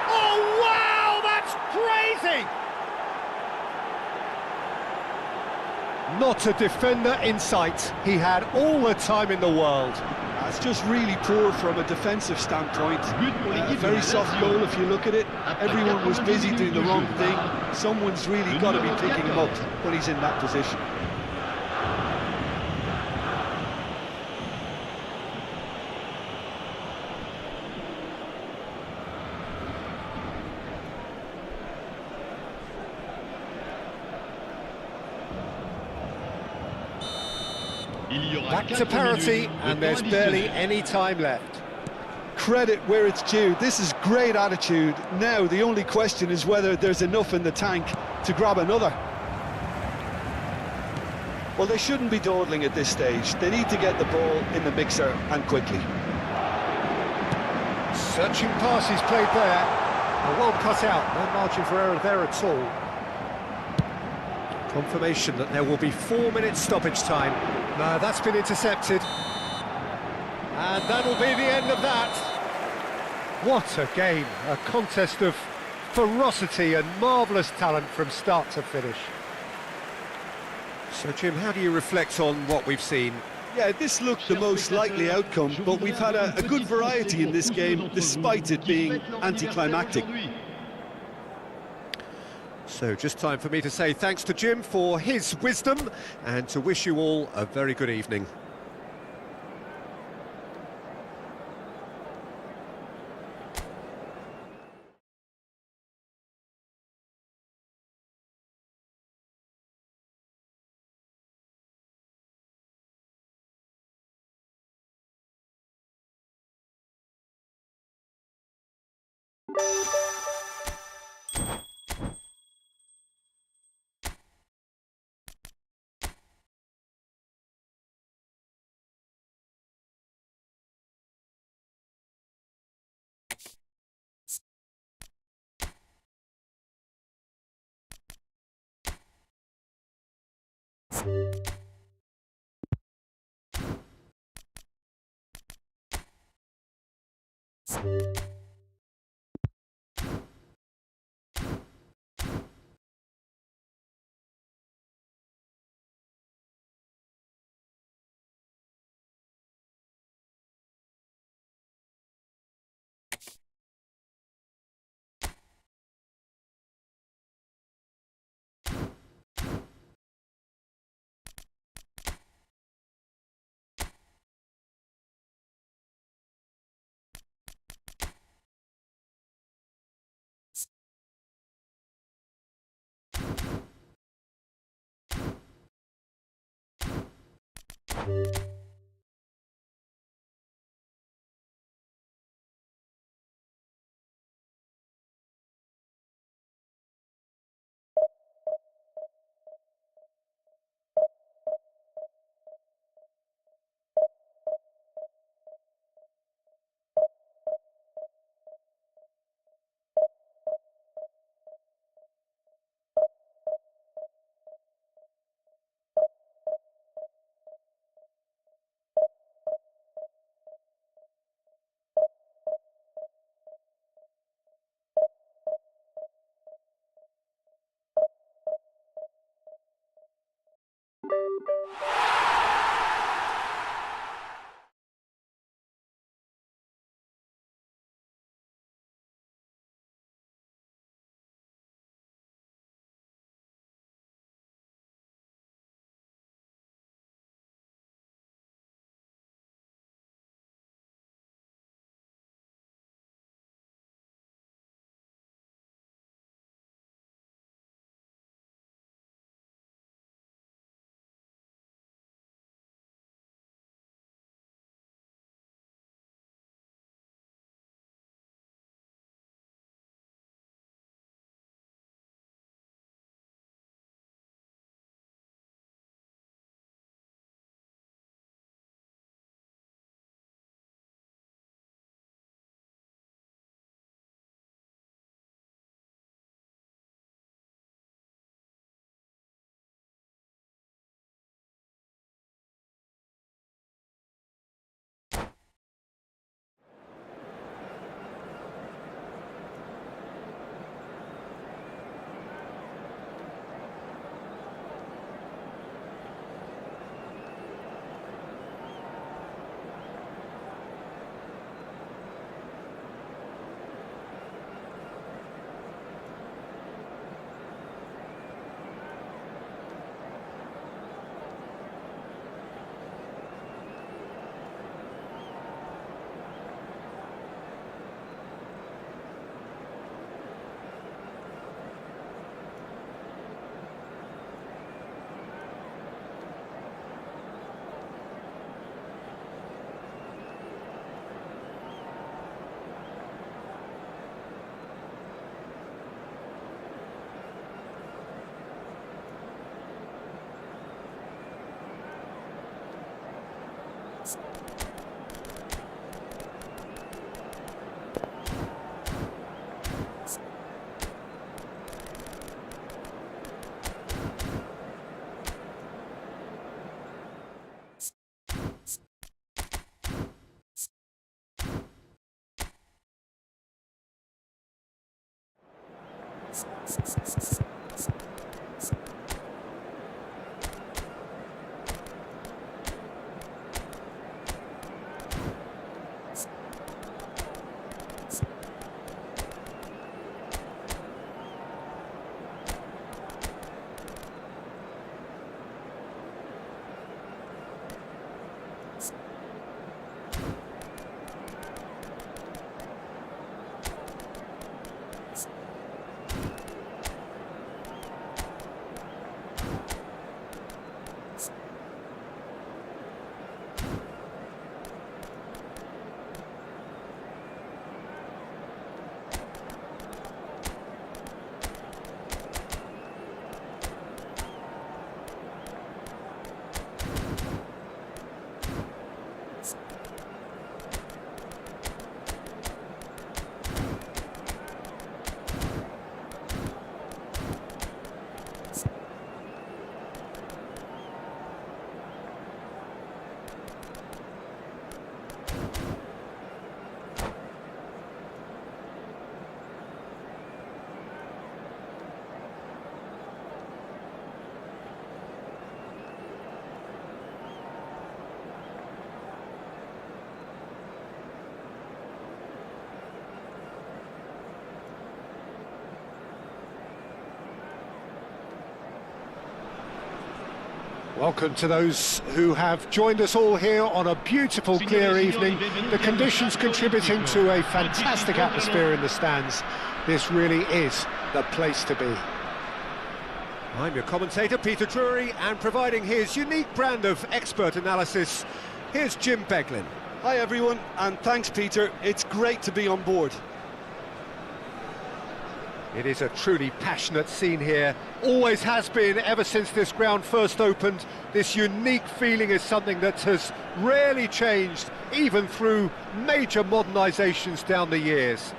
Oh, wow, that's crazy! Not a defender in sight. He had all the time in the world. That's just really poor from a defensive standpoint. Very soft goal if you look at it. Everyone was busy doing the wrong thing. Someone's really got to be picking him up when he's in that position. Back to parity, and there's barely any time left. Credit where it's due. This is great attitude. Now the only question is whether there's enough in the tank to grab another. Well, they shouldn't be dawdling at this stage. They need to get the ball in the mixer, and quickly. Searching pass is played there. Well cut out, no margin for error there at all. Confirmation that there will be 4 minutes stoppage time. No, that's been intercepted. And that'll be the end of that. What a game, a contest of ferocity and marvellous talent from start to finish. So, Jim, how do you reflect on what we've seen? Yeah, this looked the most likely outcome, but we've had a good variety in this game, despite it being anticlimactic. So, just time for me to say thanks to Jim for his wisdom and to wish you all a very good evening. Welcome to those who have joined us all here on a beautiful, clear evening. The conditions contributing to a fantastic atmosphere in the stands. This really is the place to be. I'm your commentator, Peter Drury, and providing his unique brand of expert analysis, here's Jim Beglin. Hi everyone, and thanks Peter, it's great to be on board. It is a truly passionate scene here, always has been ever since this ground first opened. This unique feeling is something that has rarely changed, even through major modernisations down the years.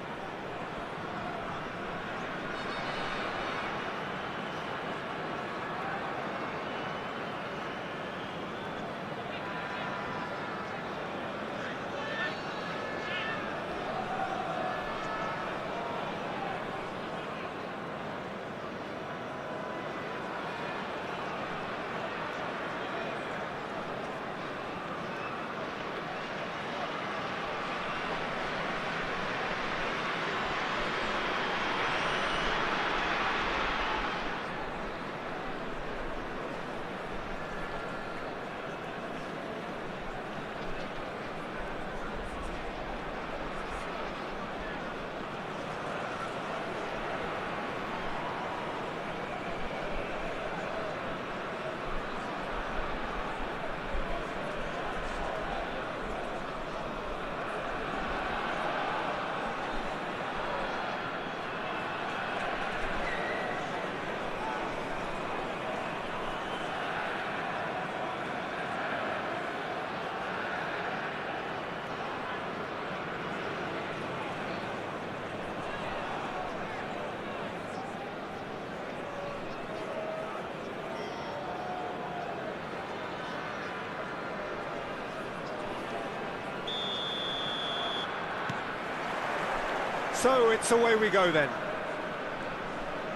So it's away we go then.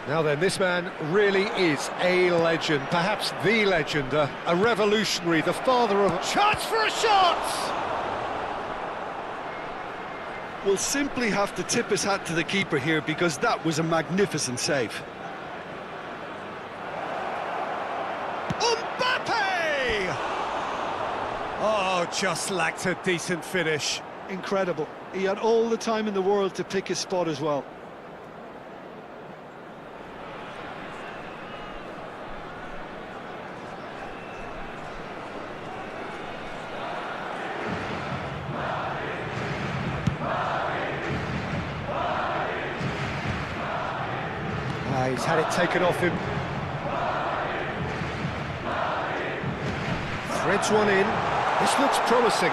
Now then, this man really is a legend, perhaps the legend, a revolutionary, the father of... Chance for a shot! We'll simply have to tip his hat to the keeper here because that was a magnificent save. Mbappe! Oh, just lacked a decent finish. Incredible. He had all the time in the world to pick his spot as well. He's had it taken off him. Threads one in. This looks promising.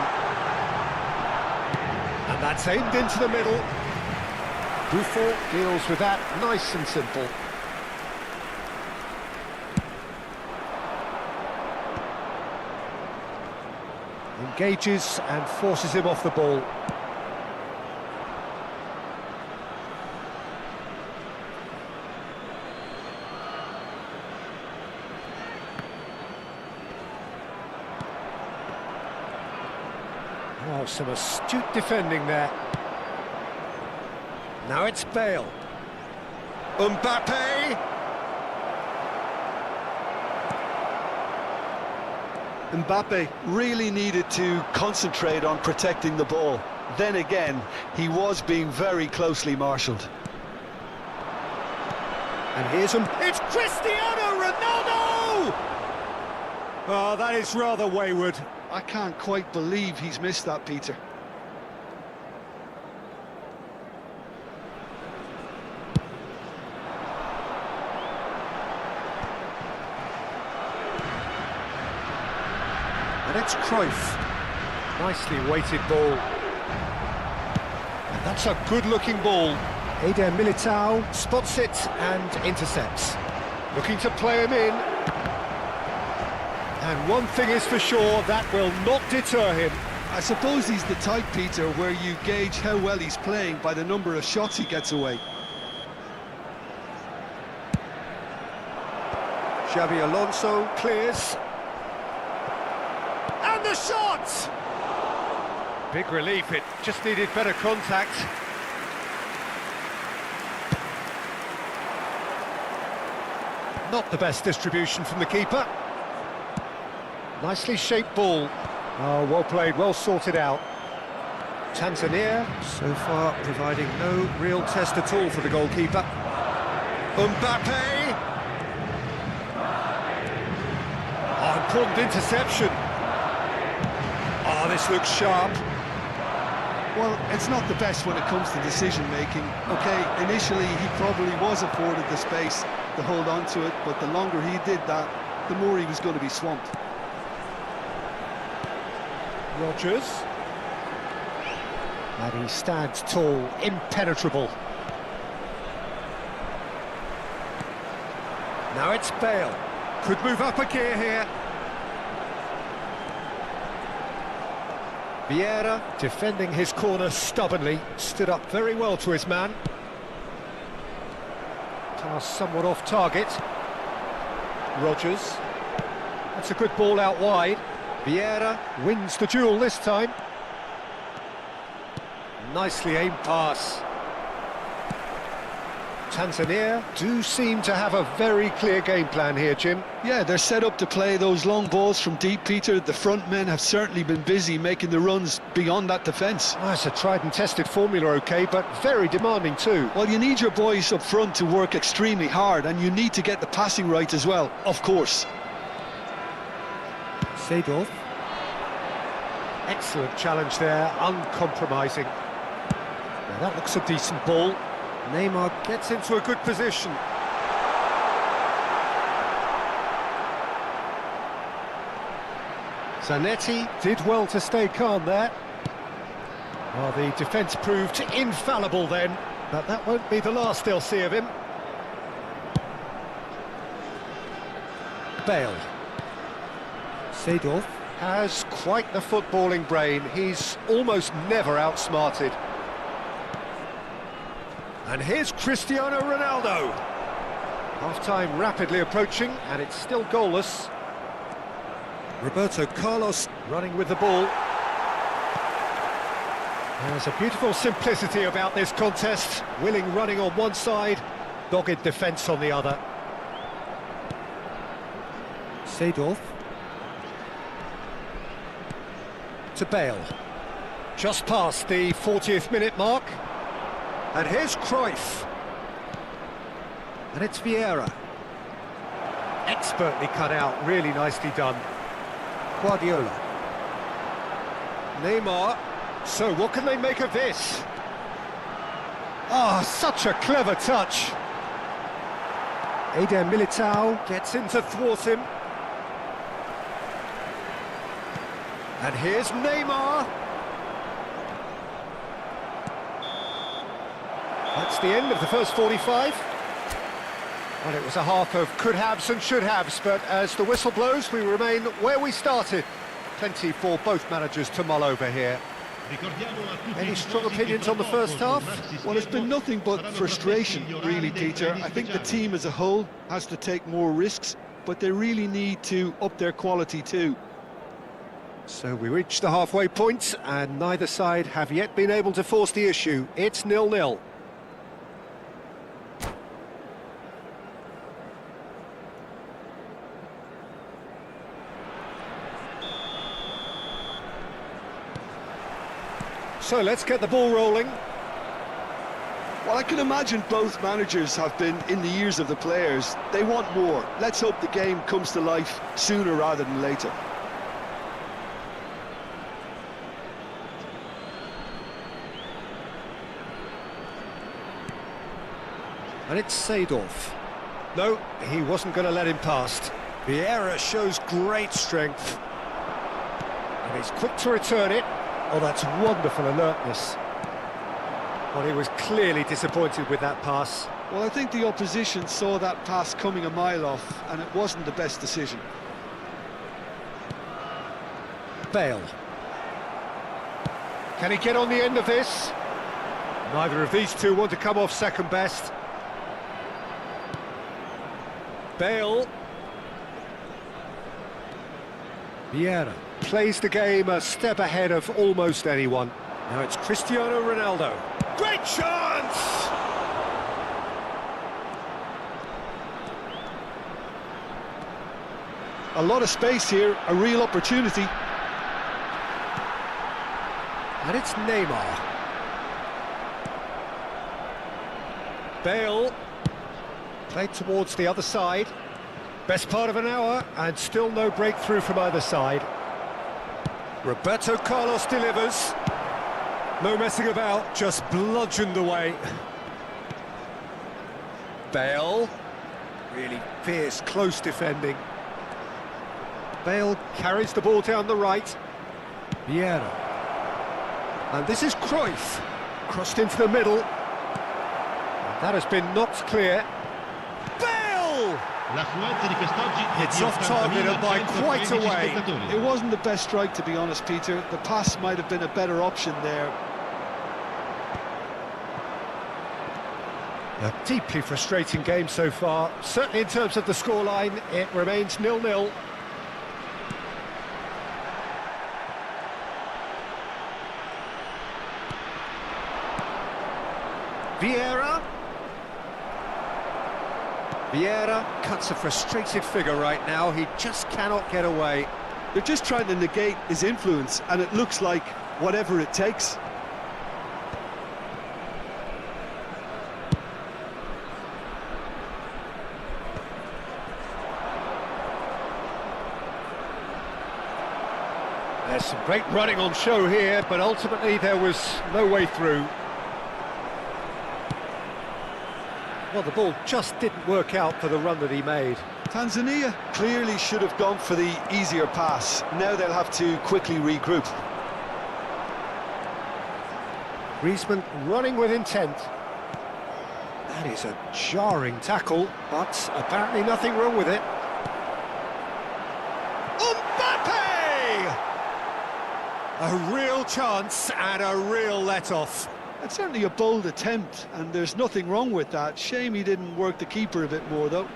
And that's aimed into the middle. Buffon deals with that nice and simple. Engages and forces him off the ball. some astute defending there. Now it's Bale. Mbappe! Mbappe really needed to concentrate on protecting the ball. Then again, he was being very closely marshalled. And here's him. It's Cristiano Ronaldo! Oh, that is rather wayward. I can't quite believe he's missed that, Peter. And it's Cruyff. Nicely weighted ball. And that's a good-looking ball. Eder Militao spots it and intercepts. Looking to play him in. And one thing is for sure, that will not deter him. I suppose he's the type, Peter, where you gauge how well he's playing by the number of shots he gets away. Xabi Alonso clears. And the shot! Big relief, it just needed better contact. Not the best distribution from the keeper. Nicely shaped ball. Oh, well played, well sorted out. Tanzania, so far providing no real test at all for the goalkeeper. Mbappe! Oh, important interception. Oh, this looks sharp. Well, it's not the best when it comes to decision-making. OK, initially he probably was afforded the space to hold on to it, but the longer he did that, the more he was going to be swamped. Rodgers. And he stands tall, impenetrable. Now it's Bale. Could move up a gear here. Vieira, defending his corner stubbornly, stood up very well to his man. Pass somewhat off target. Rodgers. That's a good ball out wide. Vieira wins the duel this time. Nicely aimed pass. Tanzania do seem to have a very clear game plan here, Jim. Yeah, they're set up to play those long balls from deep, Peter. The front men have certainly been busy making the runs beyond that defence. Oh, it's a tried and tested formula, OK, but very demanding too. Well, you need your boys up front to work extremely hard, and you need to get the passing right as well, of course. Seedorf. Excellent challenge there, uncompromising. Now that looks a decent ball. Neymar gets into a good position. Zanetti did well to stay calm there. Well, the defence proved infallible then, but that won't be the last they'll see of him. Bale. Seedorf has quite the footballing brain. He's almost never outsmarted. And here's Cristiano Ronaldo. Half-time rapidly approaching, and it's still goalless. Roberto Carlos running with the ball. There's a beautiful simplicity about this contest. Willing running on one side, dogged defence on the other. Seedorf. To Bale. Just past the 40th minute mark. And here's Cruyff. And it's Vieira. Expertly cut out, really nicely done. Guardiola. Neymar. So what can they make of this? Ah, such a clever touch. Eder Militao gets in to thwart him. And here's Neymar. That's the end of the first 45. Well, it was a half of could-haves and should-haves, but as the whistle blows, we remain where we started. Plenty for both managers to mull over here. Any strong opinions on the first half? Well, it's been nothing but frustration, really, Peter. I think the team as a whole has to take more risks, but they really need to up their quality too. So we reached the halfway point, and neither side have yet been able to force the issue. It's 0-0. So let's get the ball rolling. Well, I can imagine both managers have been in the ears of the players. They want more. Let's hope the game comes to life sooner rather than later. And it's Seedorf. No, he wasn't going to let him past. Vieira shows great strength. And he's quick to return it. Oh, that's wonderful alertness. Well, he was clearly disappointed with that pass. Well, I think the opposition saw that pass coming a mile off, and it wasn't the best decision. Bale. Can he get on the end of this? Neither of these two want to come off second best. Bale. Vieira plays the game a step ahead of almost anyone. Now it's Cristiano Ronaldo. Great chance! A lot of space here, a real opportunity. And it's Neymar. Bale. Played towards the other side. Best part of an hour, and still no breakthrough from either side. Roberto Carlos delivers. No messing about, just bludgeoned away. Bale. Really fierce, close defending. Bale carries the ball down the right. Vieira. And this is Cruyff. Crossed into the middle. And that has been knocked clear. Bale! It's off target and by quite a way. It wasn't the best strike, to be honest, Peter. The pass might have been a better option there. A deeply frustrating game so far. Certainly in terms of the scoreline, it remains 0-0. Vieira. Vieira cuts a frustrated figure right now. He just cannot get away. They're just trying to negate his influence, and it looks like whatever it takes. There's some great running on show here, but ultimately there was no way through. Well, the ball just didn't work out for the run that he made. Tanzania clearly should have gone for the easier pass. Now they'll have to quickly regroup. Griezmann running with intent. That is a jarring tackle, but apparently nothing wrong with it. Mbappe! A real chance and a real let-off. It's certainly a bold attempt, and there's nothing wrong with that. Shame he didn't work the keeper a bit more, though.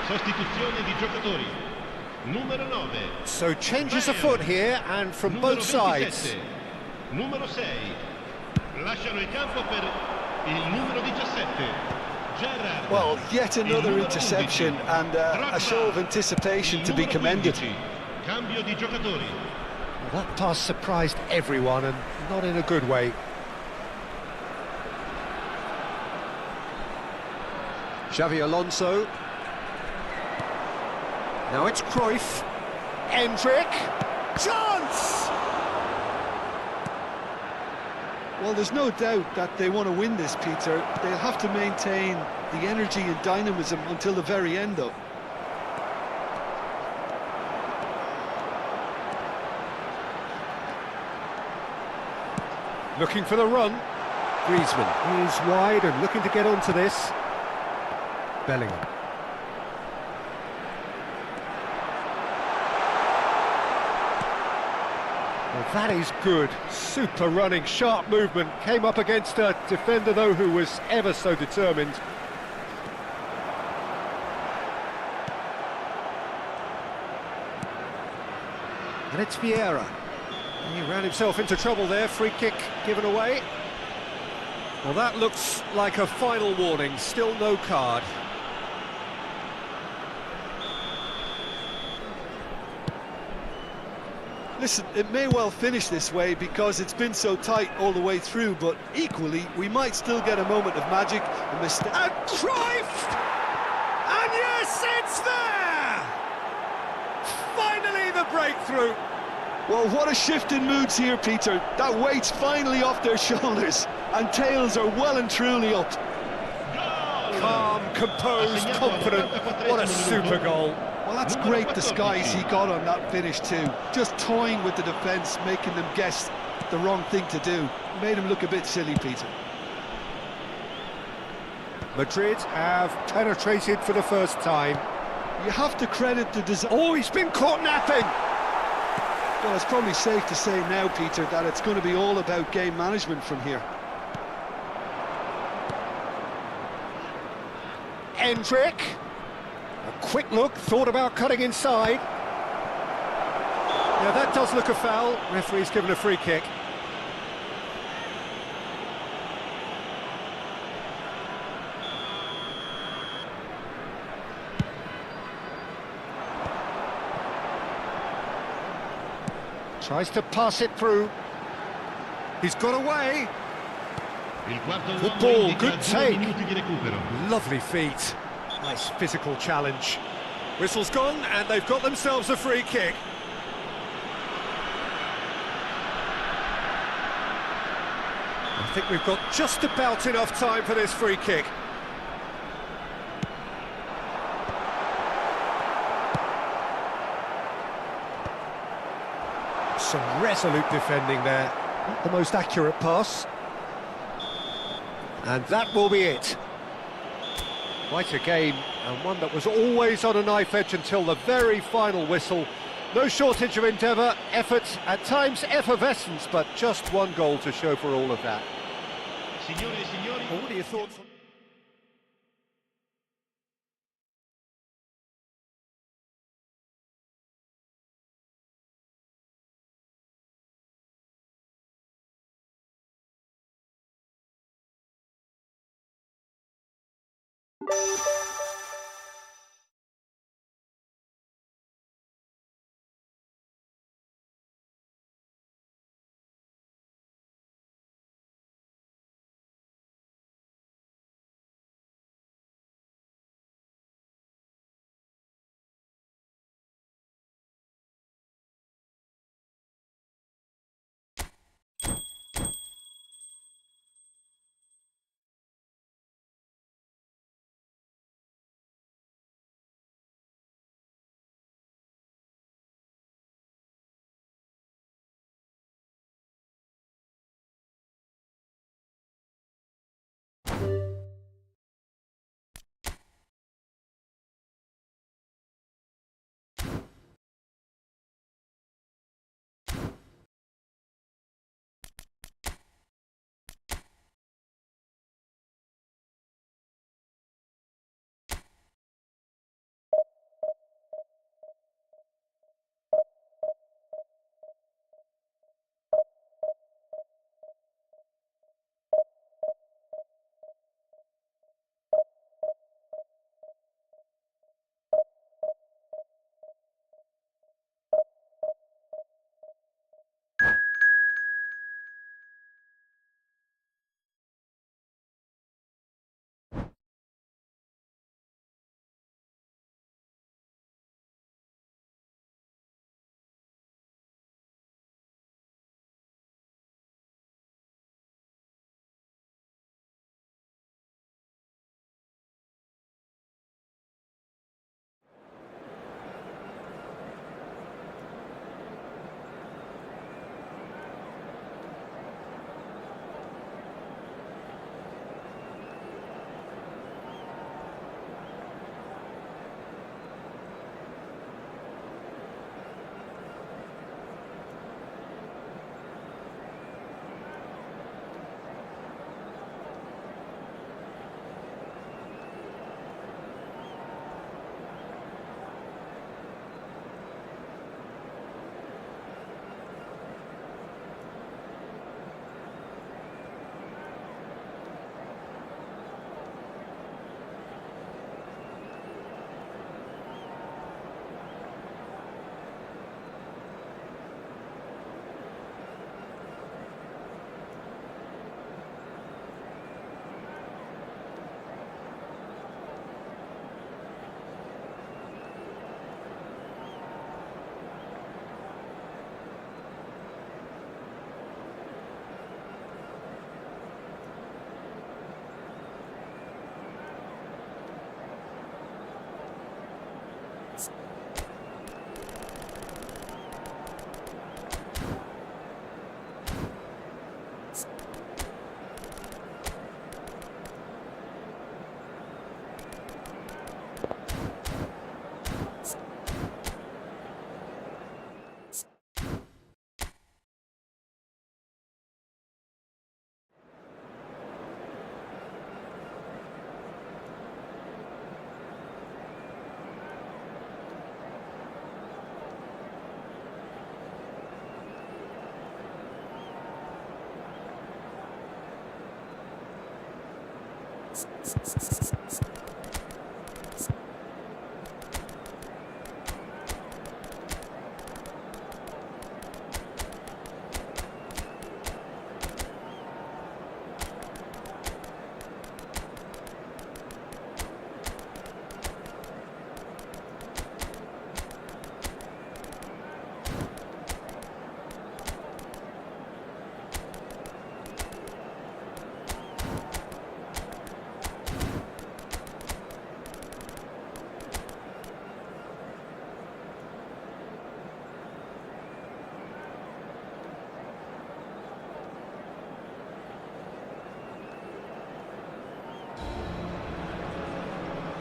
Sostituzione di giocatori. Numero 9. So changes afoot here, and from both sides. Numero 6. Lasciano il campo per il numero 17. Gerrard. Well, yet Il another numero interception 11. and a show of anticipation Il to be numero commended. 15. Cambio di giocatori. Well, that pass surprised everyone, and not in a good way. Xavi Alonso. Now it's Cruyff. Endrick. Chance! Well, there's no doubt that they want to win this, Peter. They'll have to maintain the energy and dynamism until the very end, though. Looking for the run. Griezmann is wide and looking to get onto this. Bellingham. Well, that is good. Super running, sharp movement. Came up against a defender, though, who was ever so determined. And it's Vieira. He ran himself into trouble there. Free kick given away. Well, that looks like a final warning. Still no card. Listen, it may well finish this way because it's been so tight all the way through, but equally, we might still get a moment of magic, a mistake. And Cruyff! And yes, it's there! Finally the breakthrough! Well, what a shift in moods here, Peter. That weight's finally off their shoulders, and tails are well and truly up. Calm, composed, confident. What a super goal. Well, that's great disguise he got on that finish too. Just toying with the defence, making them guess the wrong thing to do. Made him look a bit silly, Peter. Madrid have penetrated for the first time. You have to credit the design. Oh, he's been caught napping! Well, it's probably safe to say now, Peter, that it's going to be all about game management from here. Endrick. A quick look, thought about cutting inside. Now that does look a foul. Referee's given a free kick. Tries to pass it through. He's got away. Good ball, good take. Lovely feet. Nice physical challenge. Whistle's gone, and they've got themselves a free kick. I think we've got just about enough time for this free kick. Some resolute defending there. Not the most accurate pass. And that will be it. Quite a game, and one that was always on a knife edge until the very final whistle. No shortage of endeavour, effort, at times effervescence, but just one goal to show for all of that. Well, what are your thoughts on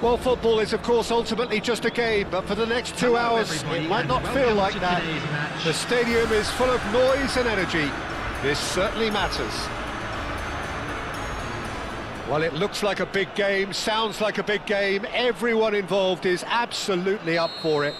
Well, football is, of course, ultimately just a game, but for the next 2 hours, it might not feel like that. The stadium is full of noise and energy. This certainly matters. Well, it looks like a big game, sounds like a big game. Everyone involved is absolutely up for it.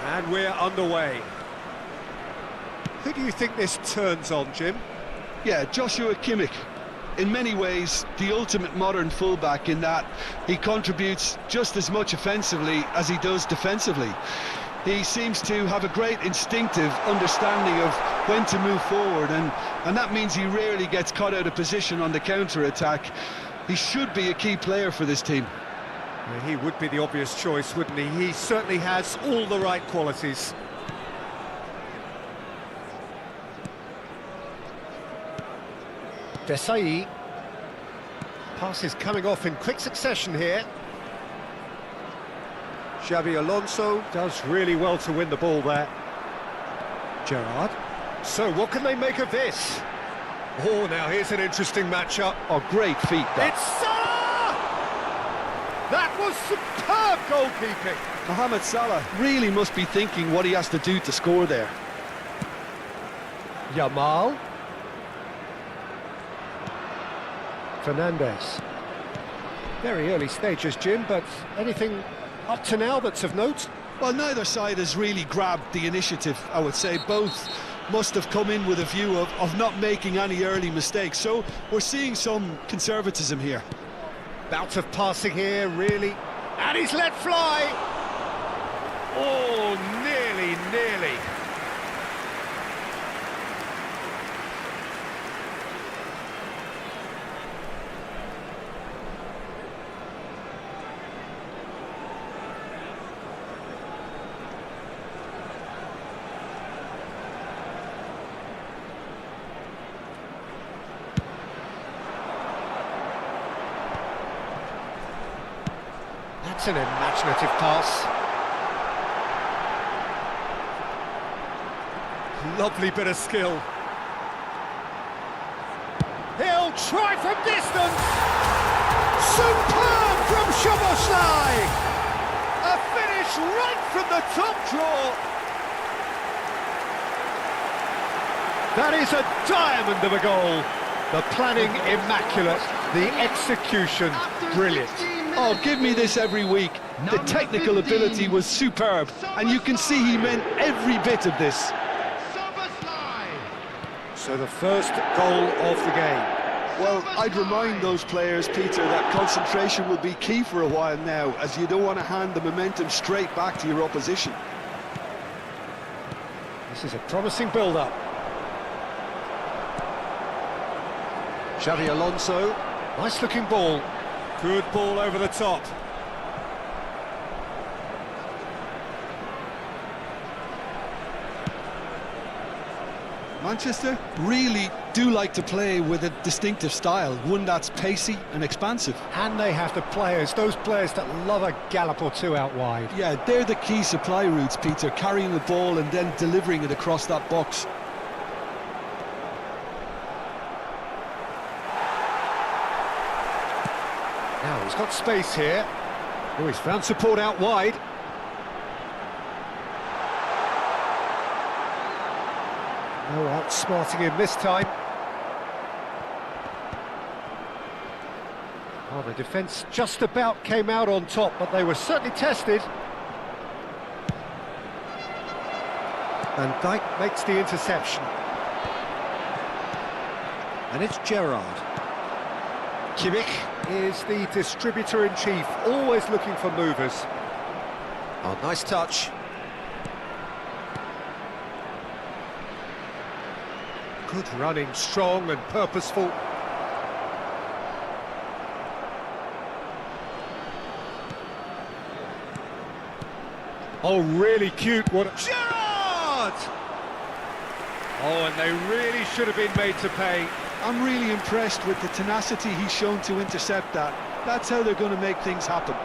And we're underway. Who do you think this turns on, Jim? Yeah, Joshua Kimmich. In many ways, the ultimate modern fullback in that he contributes just as much offensively as he does defensively. He seems to have a great instinctive understanding of when to move forward, and that means he rarely gets caught out of position on the counter-attack. He should be a key player for this team. Yeah, he would be the obvious choice, wouldn't he? He certainly has all the right qualities. Desafio. Passes coming off in quick succession here. Xabi Alonso does really well to win the ball there. Gerrard. So what can they make of this? Oh, now here's an interesting matchup. Oh, great feat, that. It's Salah! That was superb goalkeeping. Mohamed Salah really must be thinking what he has to do to score there. Yamal. Fernandez. Very early stages, Jim, but anything up to now that's of note? Well, neither side has really grabbed the initiative, I would say. Both must have come in with a view of not making any early mistakes. So we're seeing some conservatism here. Bout of passing here, really. And he's let fly! Oh, nearly. That's an imaginative pass. Lovely bit of skill. He'll try from distance. Superb from Szoboszlai. A finish right from the top draw. That is a diamond of a goal. The planning immaculate, the execution brilliant. Oh, give me this every week. The technical ability was superb, and you can see he meant every bit of this. So the first goal of the game. Well, I'd remind those players, Peter, that concentration will be key for a while now, as you don't want to hand the momentum straight back to your opposition. This is a promising build-up. Xavi Alonso. Nice looking ball. Good ball over the top. Manchester really do like to play with a distinctive style, one that's pacey and expansive. And they have the players, those players that love a gallop or two out wide. Yeah, they're the key supply routes, Peter, carrying the ball and then delivering it across that box. Now he's got space here. Oh, he's found support out wide. No outsmarting him this time. Oh, the defence just about came out on top, but they were certainly tested. Van Dijk makes the interception. And it's Gerrard. Kimmich is the distributor-in-chief, always looking for movers. Oh, nice touch. Good running, strong and purposeful. Oh, really cute. What a... Gerrard! Oh, and they really should have been made to pay. I'm really impressed with the tenacity he's shown to intercept that. That's how they're going to make things happen.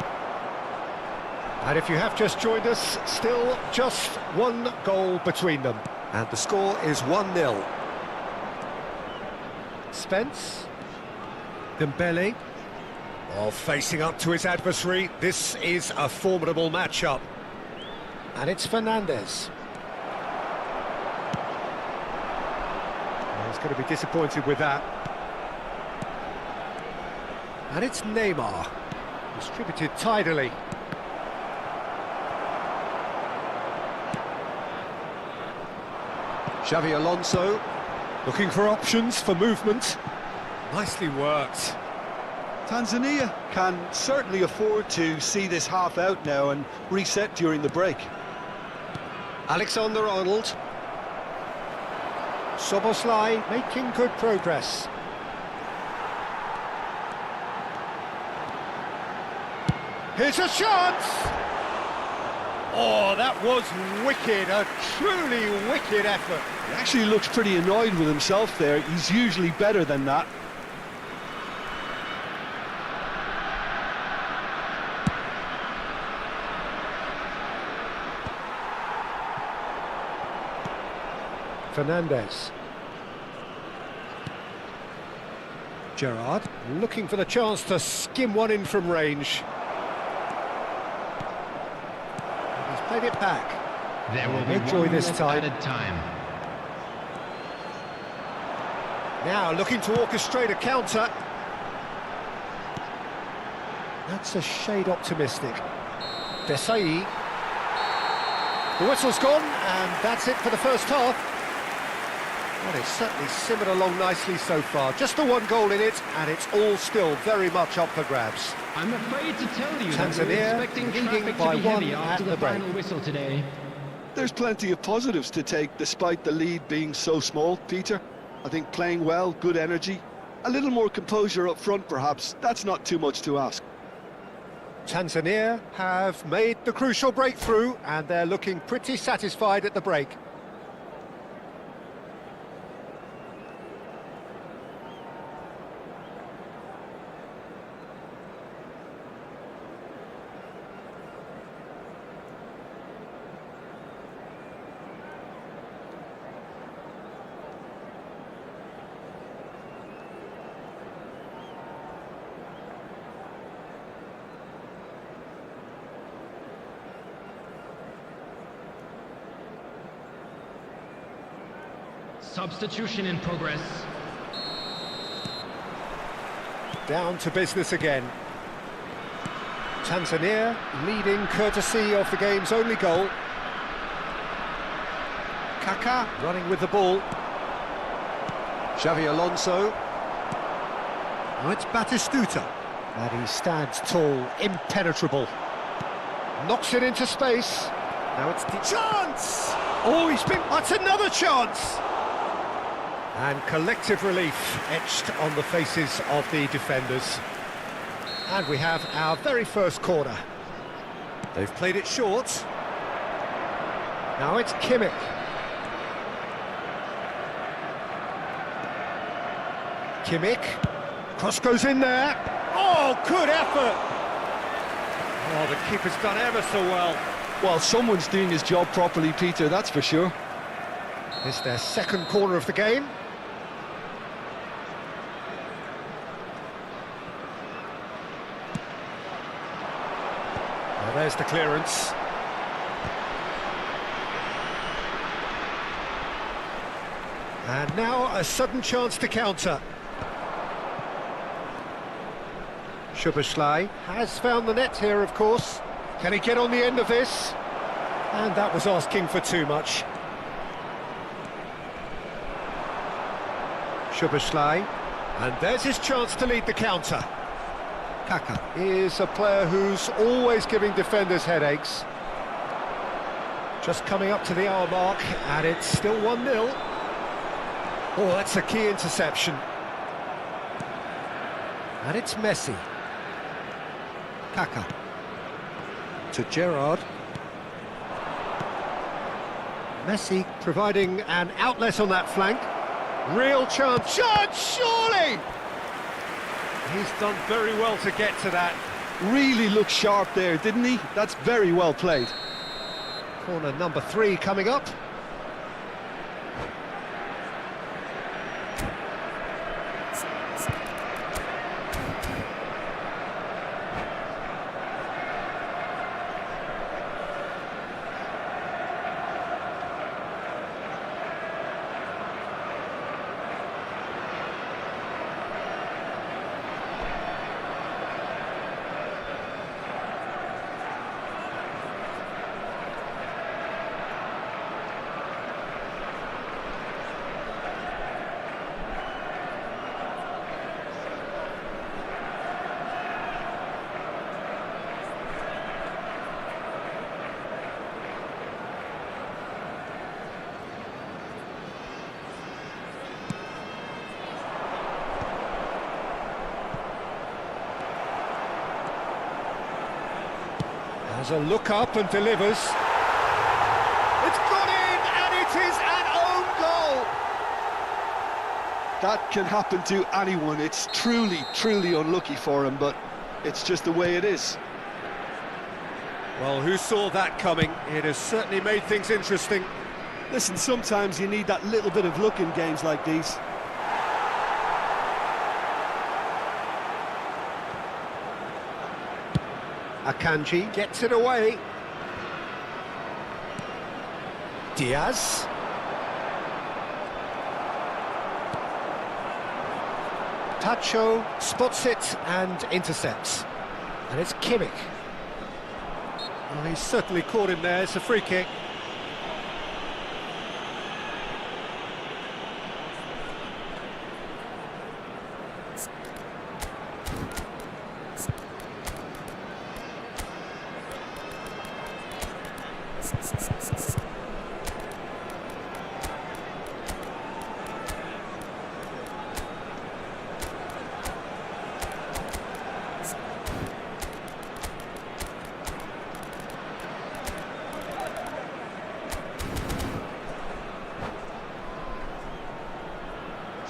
And if you have just joined us, still just one goal between them. And the score is 1-0. Spence. Dembele. Oh, facing up to his adversary. This is a formidable matchup. And it's Fernandes. He's going to be disappointed with that. And it's Neymar. Distributed tidily. Xavi Alonso. Looking for options for movement. Nicely worked. Tanzania can certainly afford to see this half out now and reset during the break. Alexander-Arnold. Szoboszlai making good progress. Here's a chance! Oh, that was wicked, a truly wicked effort. He actually looks pretty annoyed with himself there. He's usually better than that. Fernandes. Gerrard looking for the chance to skim one in from range. He's played it back. There will be Enjoy one this minute time. added time. Now looking to orchestrate a counter. That's a shade optimistic. Desafio. The whistle's gone, and that's it for the first half. Well, it's certainly simmered along nicely so far. Just the one goal in it, and it's all still very much up for grabs. I'm afraid to tell you that we're Tanzania expecting leading traffic by to be heavy one after at the the break. final whistle today. There's plenty of positives to take despite the lead being so small, Peter. I think playing well, good energy, a little more composure up front perhaps. That's not too much to ask. Tanzania have made the crucial breakthrough, and they're looking pretty satisfied at the break. Substitution in progress. Down to business again. Tanzania leading courtesy of the game's only goal. Kaká running with the ball. Xavi Alonso. Now it's Batistuta. And he stands tall, impenetrable. Knocks it into space. Now it's the chance! Oh, he's been... That's another chance! And collective relief etched on the faces of the defenders. And we have our very first corner. They've played it short. Now it's Kimmich. Kimmich. Cross goes in there. Oh, good effort! Oh, the keeper's done ever so well. Well, someone's doing his job properly, Peter, that's for sure. It's their second corner of the game. Well, there's the clearance. And now a sudden chance to counter. Szoboszlai has found the net here, of course. Can he get on the end of this? And that was asking for too much. Szoboszlai, and there's his chance to lead the counter. Kaka is a player who's always giving defenders headaches. Just coming up to the hour mark, and it's still 1-0. Oh, that's a key interception. And it's Messi. Kaka. To Gerrard. Messi providing an outlet on that flank. Real chance. Chance, surely! He's done very well to get to that. Really looked sharp there, didn't he? That's very well played. Corner number 3 coming up. Has a look up and delivers. It's got in, and it is an own goal! That can happen to anyone. It's truly, truly unlucky for him, but it's just the way it is. Well, who saw that coming? It has certainly made things interesting. Listen, sometimes you need that little bit of luck in games like these. Akanji gets it away. Diaz. Tacho spots it and intercepts. And it's Kimmich. Well, he's certainly caught him there. It's a free kick.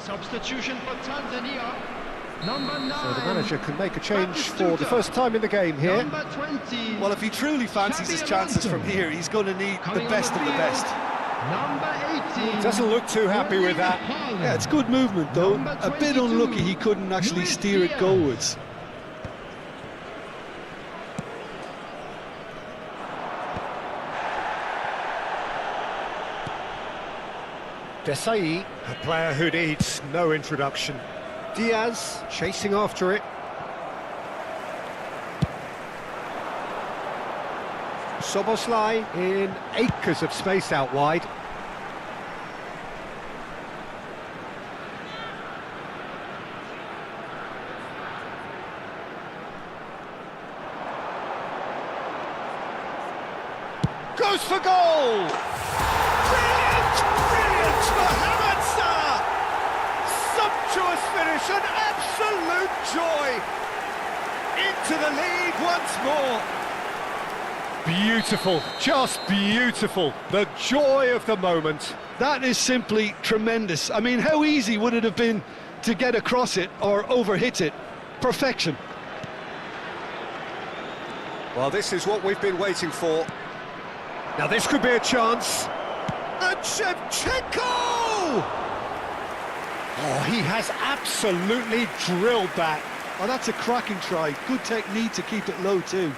Substitution for Tanzania. Number 9. So the manager can make a change for the first time in the game here. Number 20. Well, if he truly fancies his chances from here, he's going to need the best of the best. Number 18. Doesn't look too happy with that. Yeah, it's good movement, though. A bit unlucky he couldn't actually steer it goalwards. Desai, a player who needs no introduction. Diaz chasing after it. Szoboszlai in acres of space out wide. Goes for goal! Brilliant! Brilliant for Hammond Salah! It's an absolute joy! Into the lead once more! Beautiful, just beautiful. The joy of the moment. That is simply tremendous. I mean, how easy would it have been to get across it or overhit it? Perfection. Well, this is what we've been waiting for. Now this could be a chance. And Shevchenko! Oh, he has absolutely drilled that. Oh, that's a cracking try. Good technique to keep it low too.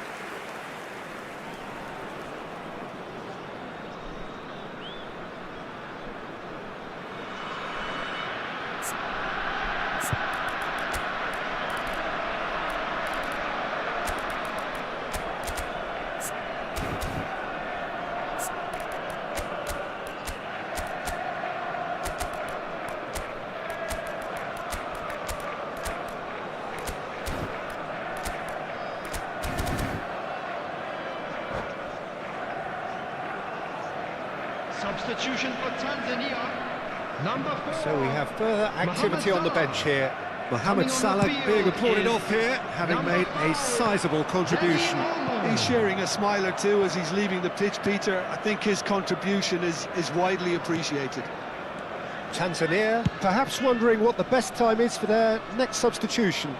Substitution for Tanzania. Number 4. So we have further activity on the bench here. Mohamed Salah being applauded off here, having made a sizable contribution. He's sharing a smile or two as he's leaving the pitch, Peter. I think his contribution is widely appreciated. Tanzania perhaps wondering what the best time is for their next substitution.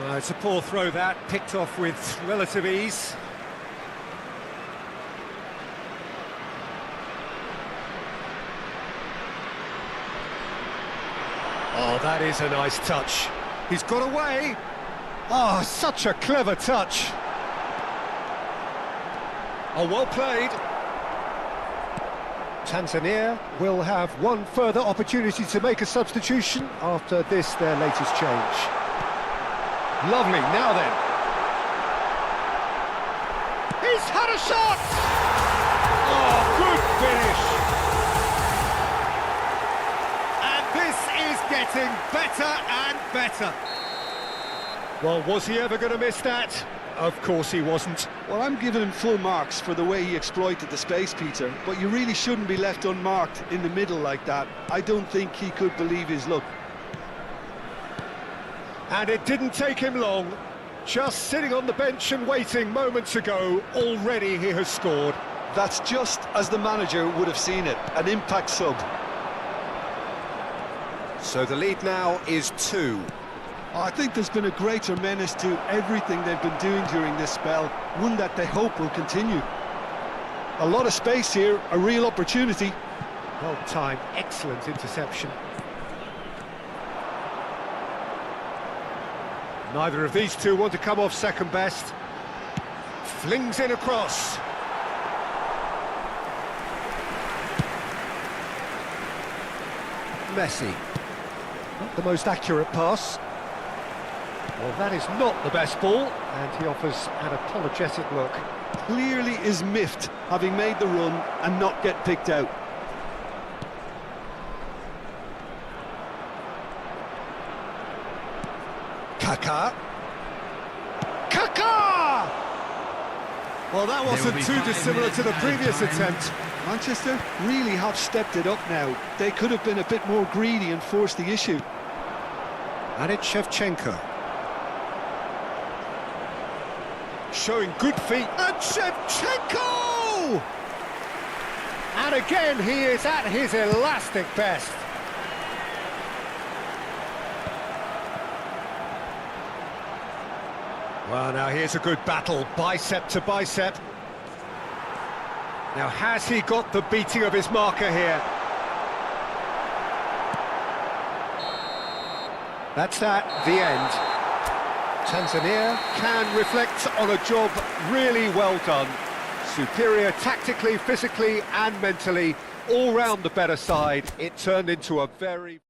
Well, it's a poor throw that, picked off with relative ease. Oh, that is a nice touch. He's got away. Oh, such a clever touch. Oh, well played. Tanzania will have one further opportunity to make a substitution after this, their latest change. Lovely, now then. He's had a shot! Oh, good finish. And this is getting better and better. Well, was he ever going to miss that? Of course he wasn't. Well, I'm giving him full marks for the way he exploited the space, Peter, but you really shouldn't be left unmarked in the middle like that. I don't think he could believe his luck. And it didn't take him long. Just sitting on the bench and waiting moments ago, already he has scored. That's just as the manager would have seen it, an impact sub. So the lead now is 2. I think there's been a greater menace to everything they've been doing during this spell, one that they hope will continue. A lot of space here, a real opportunity. Well timed, excellent interception. Neither of these two want to come off second best. Flings in across. Messi. Not the most accurate pass. Well, that is not the best ball, and he offers an apologetic look. Clearly is miffed, having made the run and not get picked out. Kaká. Kaká! Well, that wasn't too dissimilar to the previous attempt. Manchester really have stepped it up now. They could have been a bit more greedy and forced the issue. And it's Shevchenko. Showing good feet. And Shevchenko! And again, he is at his elastic best. Well, now here's a good battle, bicep to bicep. Now, has he got the beating of his marker here? That's that, the end. Tanzania can reflect on a job really well done. Superior tactically, physically and mentally, all round the better side. It turned into a very...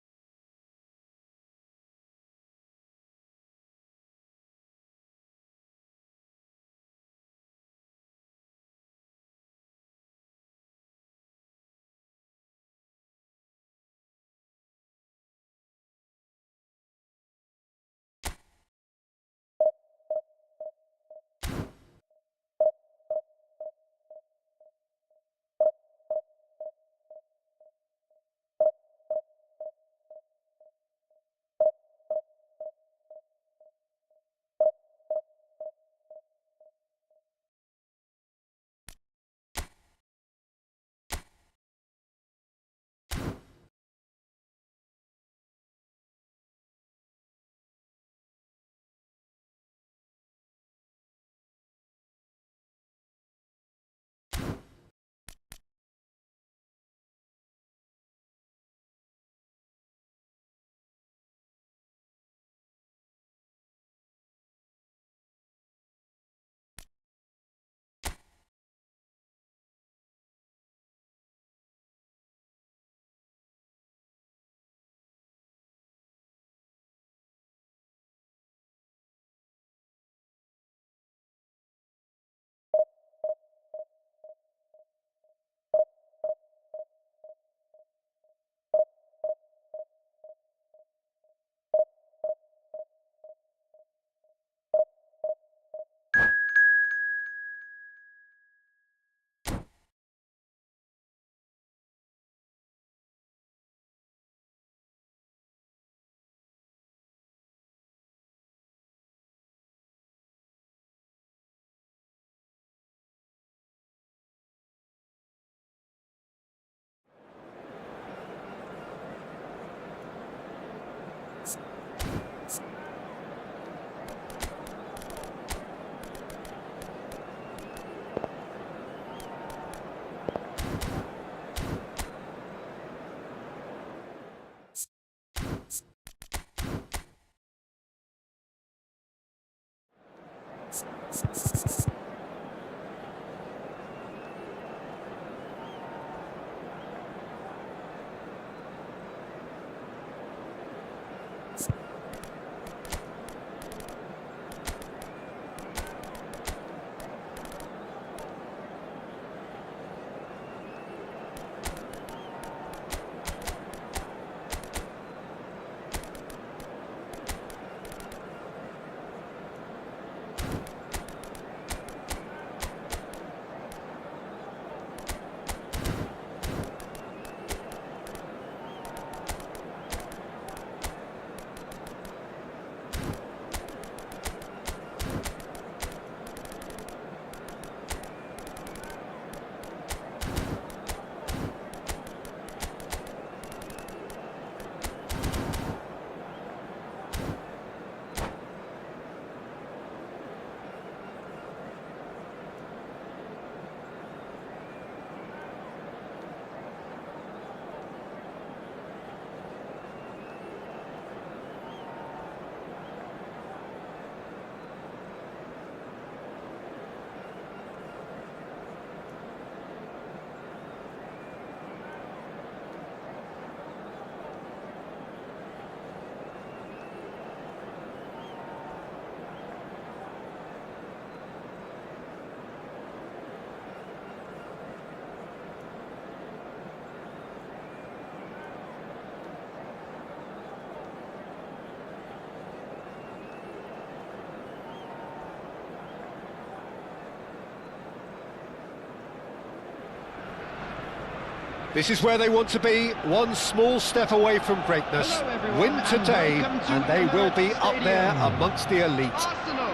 This is where they want to be, one small step away from greatness. Hello everyone, Win and today, welcome to and they will be Eventos up there Stadium. amongst the elite. Arsenal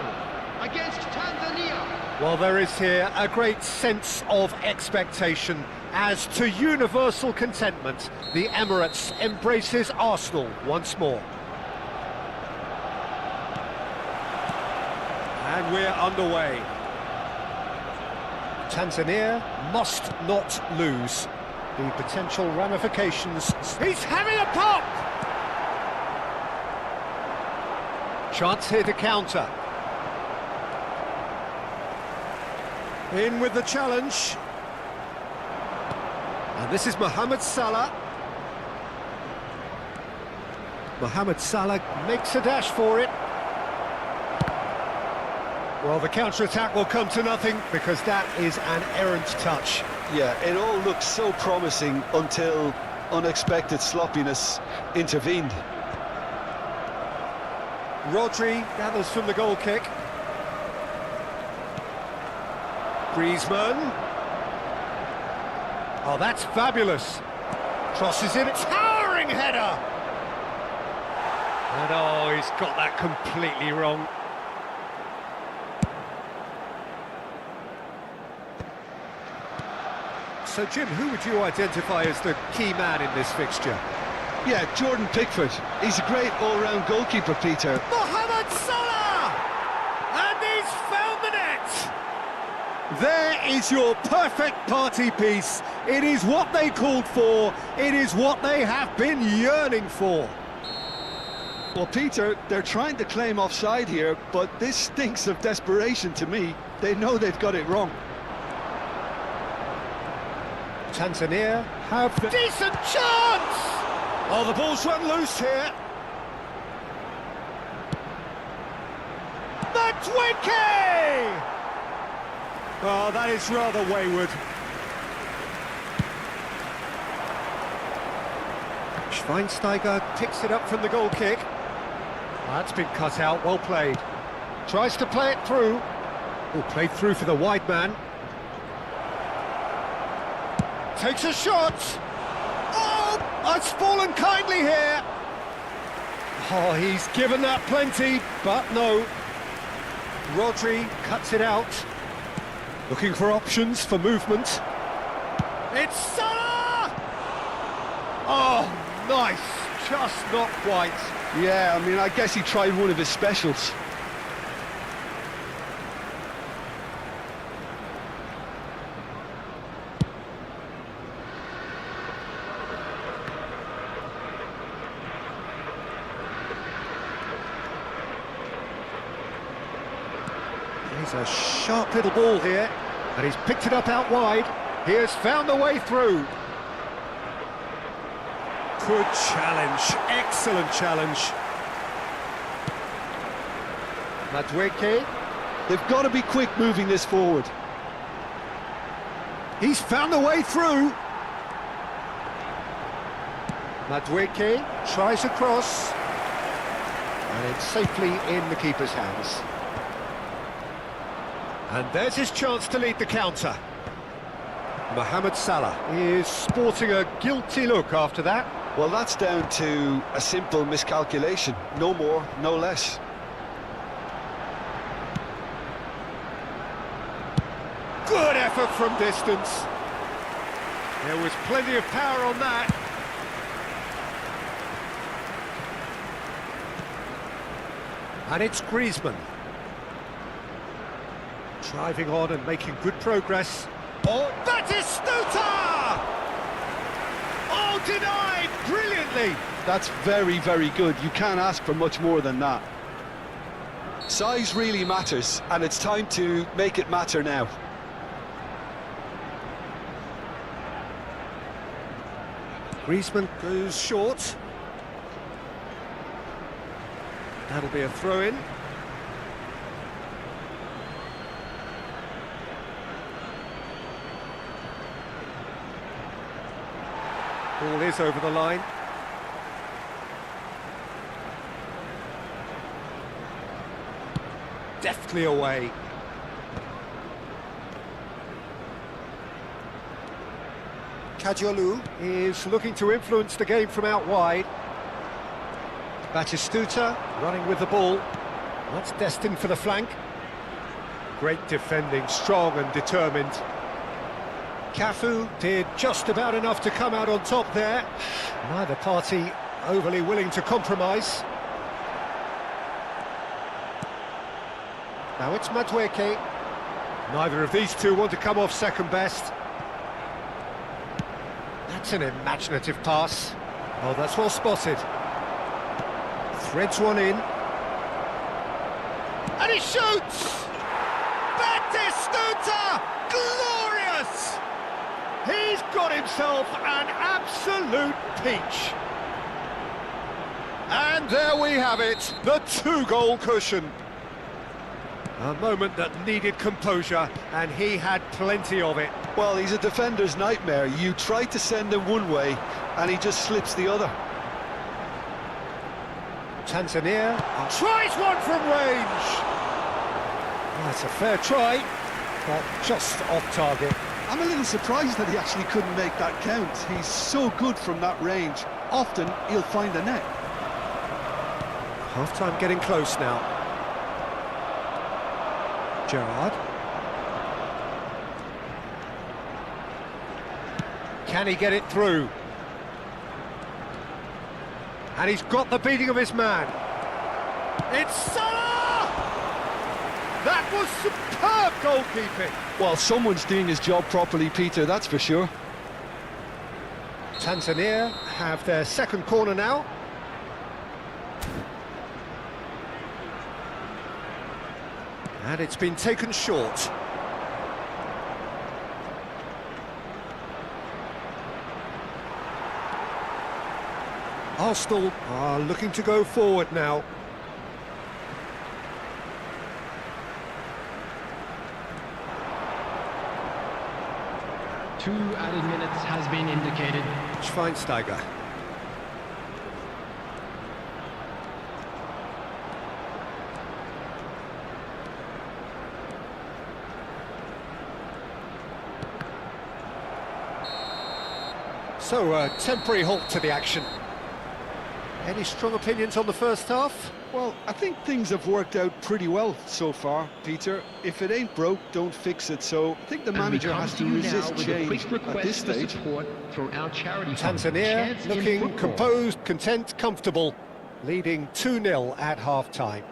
against Tanzania. Well, there is here a great sense of expectation. As to universal contentment, the Emirates embraces Arsenal once more. And we're underway. Tanzania must not lose. The potential ramifications. He's having a pop! Chance here to counter. In with the challenge. And this is Mohamed Salah. Mohamed Salah makes a dash for it. Well, the counter-attack will come to nothing because that is an errant touch. Yeah, it all looked so promising until unexpected sloppiness intervened. Rodri gathers from the goal kick. Griezmann. Oh, that's fabulous. Crosses in, towering header! And oh, he's got that completely wrong. So, Jim, who would you identify as the key man in this fixture? Yeah, Jordan Pickford. He's a great all-round goalkeeper, Peter. Mohamed Salah! And he's found the net! There is your perfect party piece. It is what they called for. It is what they have been yearning for. Well, Peter, they're trying to claim offside here, but this stinks of desperation to me. They know they've got it wrong. Tanzania have the decent chance! Oh, the ball's run loose here. Matweke! Oh, that is rather wayward. Schweinsteiger picks it up from the goal kick. That's been cut out, well played. Tries to play it through. Oh, played through for the wide man. Takes a shot. Oh, it's fallen kindly here. Oh, he's given that plenty, but no. Rodri cuts it out. Looking for options for movement. It's Salah! Oh, nice. Just not quite. Yeah, I mean, I guess he tried one of his specials. He's a sharp little ball here, and he's picked it up out wide. He has found the way through. Good challenge, excellent challenge. Madueke. They've got to be quick moving this forward. He's found the way through. Madueke tries a cross, and it's safely in the keeper's hands. And there's his chance to lead the counter. Mohamed Salah is sporting a guilty look after that. Well, that's down to a simple miscalculation. No more, no less. Good effort from distance. There was plenty of power on that. And it's Griezmann. Driving on and making good progress. Oh, that is Stuta! Oh, denied brilliantly. That's very, very good. You can't ask for much more than that. Size really matters, and it's time to make it matter now. Griezmann goes short. That'll be a throw-in. Ball is over the line. Deftly away. Kajolu is looking to influence the game from out wide. Batistuta running with the ball. That's destined for the flank. Great defending, strong and determined. Cafu did just about enough to come out on top there. Neither party overly willing to compromise. Now it's Madueke. Neither of these two want to come off second best. That's an imaginative pass. Oh, that's well spotted. Threads one in. And he shoots! Batistuta! Glorious! He's got himself an absolute peach. And there we have it, the two-goal cushion. A moment that needed composure, and he had plenty of it. Well, he's a defender's nightmare. You try to send him one way, and he just slips the other. Tanzania tries one from range. That's a fair try, but just off target. I'm a little surprised that he actually couldn't make that count. He's so good from that range. Often, he'll find the net. Half-time getting close now. Gerrard. Can he get it through? And he's got the beating of his man. It's Salah! That was superb goalkeeping. Well, someone's doing his job properly, Peter, that's for sure. Tanzania have their second corner now. And it's been taken short. Arsenal are looking to go forward now. Two added minutes has been indicated. Schweinsteiger. So, a temporary halt to the action. Any strong opinions on the first half? Well, I think things have worked out pretty well so far, Peter. If it ain't broke, don't fix it. So I think the manager has to resist change at this stage. Tanzania looking composed, content, comfortable, leading 2-0 at half-time.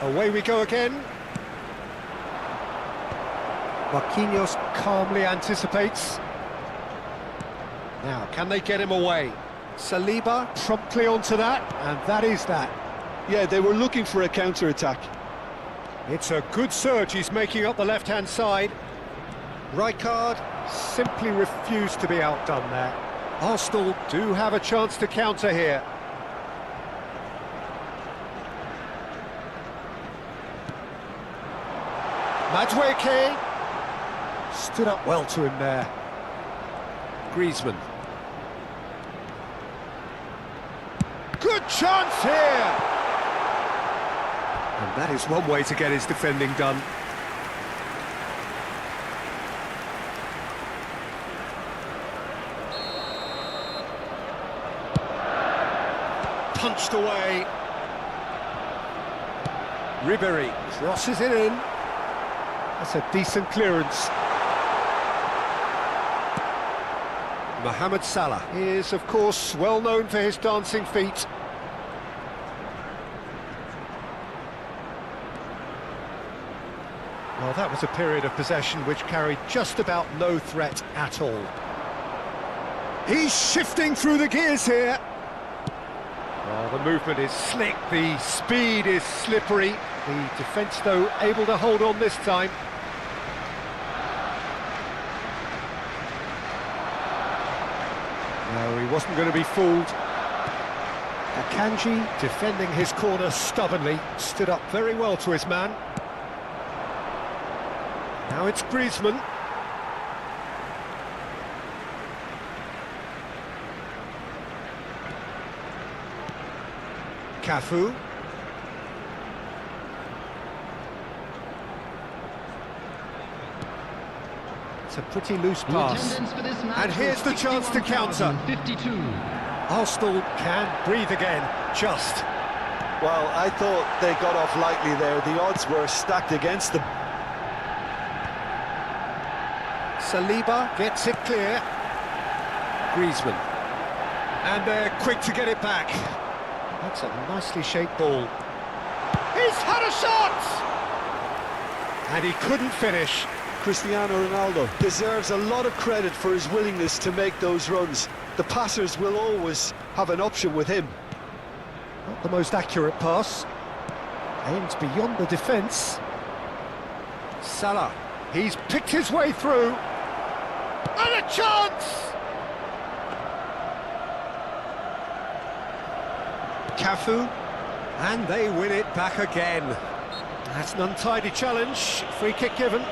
Away we go again. Marquinhos calmly anticipates. Now, can they get him away? Saliba promptly onto that, and that is that. Yeah, they were looking for a counter-attack. It's a good surge he's making up the left-hand side. Rijkaard simply refused to be outdone there. Arsenal do have a chance to counter here. Madueke stood up well to him there. Griezmann. Good chance here! And that is one way to get his defending done. Punched away. Ribéry crosses it in. That's a decent clearance. Mohamed Salah is, of course, well known for his dancing feet. Well, that was a period of possession which carried just about no threat at all. He's shifting through the gears here. Well, the movement is slick, the speed is slippery. The defence, though, able to hold on this time. No, he wasn't going to be fooled. Akanji, defending his corner stubbornly, stood up very well to his man. Now it's Griezmann. Cafu. It's a pretty loose pass. And here's the chance to counter. 52. Arsenal can breathe again, just. Well, I thought they got off lightly there. The odds were stacked against them. Saliba gets it clear. Griezmann. And they're quick to get it back. That's a nicely shaped ball. He's had a shot! And he couldn't finish. Cristiano Ronaldo deserves a lot of credit for his willingness to make those runs. The passers will always have an option with him. Not the most accurate pass. Aims beyond the defence. Salah, he's picked his way through. And a chance! Cafu, and they win it back again. That's an untidy challenge, free kick given.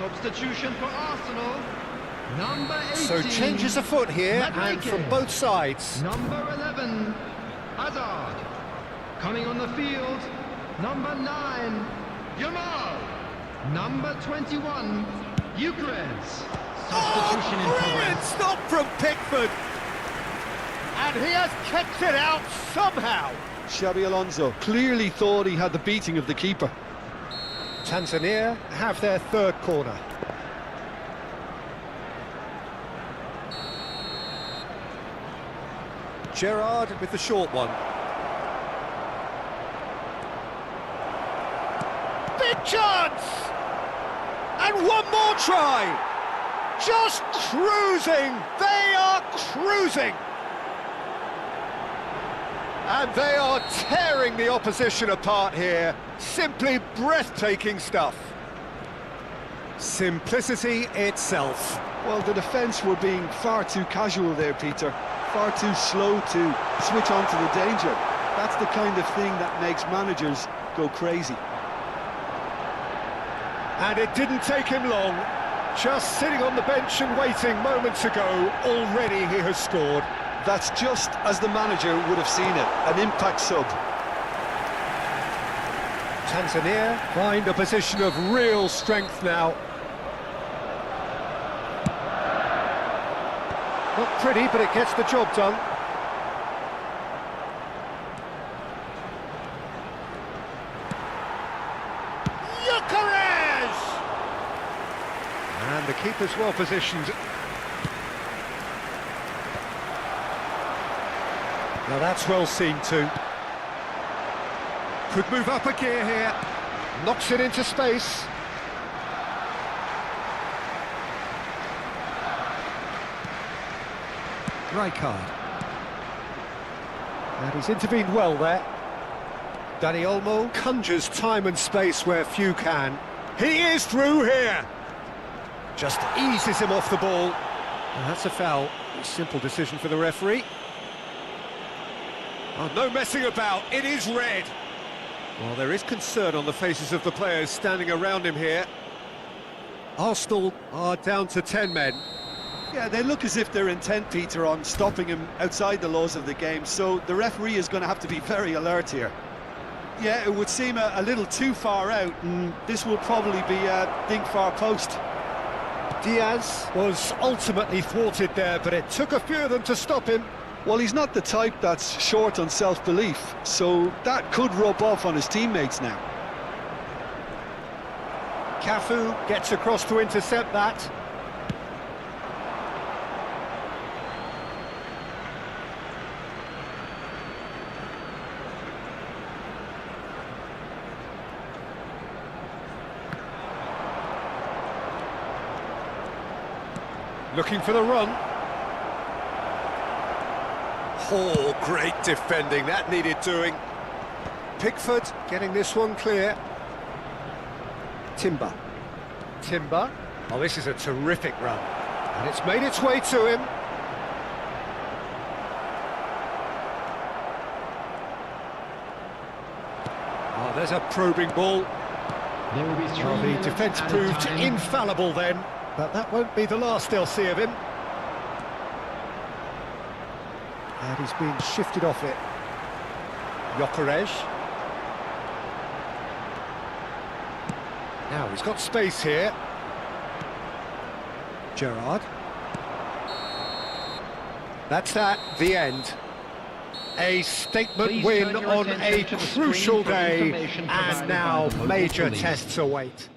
Substitution for Arsenal. Number 18. So changes afoot here, and Madueke. from both sides. Number 11, Hazard. Coming on the field, number 9, Yamal. Number 21, Eucharist. Substitution in Brilliant progress. stop from Pickford. And he has kept it out somehow. Xabi Alonso clearly thought he had the beating of the keeper. Tanzania have their third corner. Gerrard with the short one. Big chance! And one more try! Just cruising! They are cruising! And they are tearing the opposition apart here. Simply breathtaking stuff. Simplicity itself. Well, the defence were being far too casual there, Peter. Far too slow to switch on to the danger. That's the kind of thing that makes managers go crazy. And it didn't take him long. Just sitting on the bench and waiting moments ago, already he has scored. That's just as the manager would have seen it, an impact sub. Tanzania find a position of real strength now. Not pretty, but it gets the job done. And the keeper's well positioned. Now that's well seen too. Could move up a gear here. Knocks it into space. Rijkaard. And he's intervened well there. Dani Olmo conjures time and space where few can. He is through here. Just eases him off the ball. And that's a foul. A simple decision for the referee. Oh, no messing about. It is red. Well, there is concern on the faces of the players standing around him here. Arsenal are down to 10 men. Yeah, they look as if they're intent, Peter, on stopping him outside the laws of the game, so the referee is going to have to be very alert here. Yeah, it would seem a little too far out, and this will probably be a dink far post. Diaz was ultimately thwarted there, but it took a few of them to stop him. Well, he's not the type that's short on self-belief, so that could rub off on his teammates now. Cafu gets across to intercept that. Looking for the run. Oh, great defending, that needed doing. Pickford getting this one clear. Timber. Oh, this is a terrific run. And it's made its way to him. Oh, there's a probing ball. There will be three Well, the minutes defence added proved time. infallible then, but that won't be the last they'll see of him. And he's been shifted off it. Gyökeres. Now he's got space here. Gerrard. That's that, the end. A statement Please win turn your on a attention to the crucial screen for day, information provided and by now the local major police. tests await.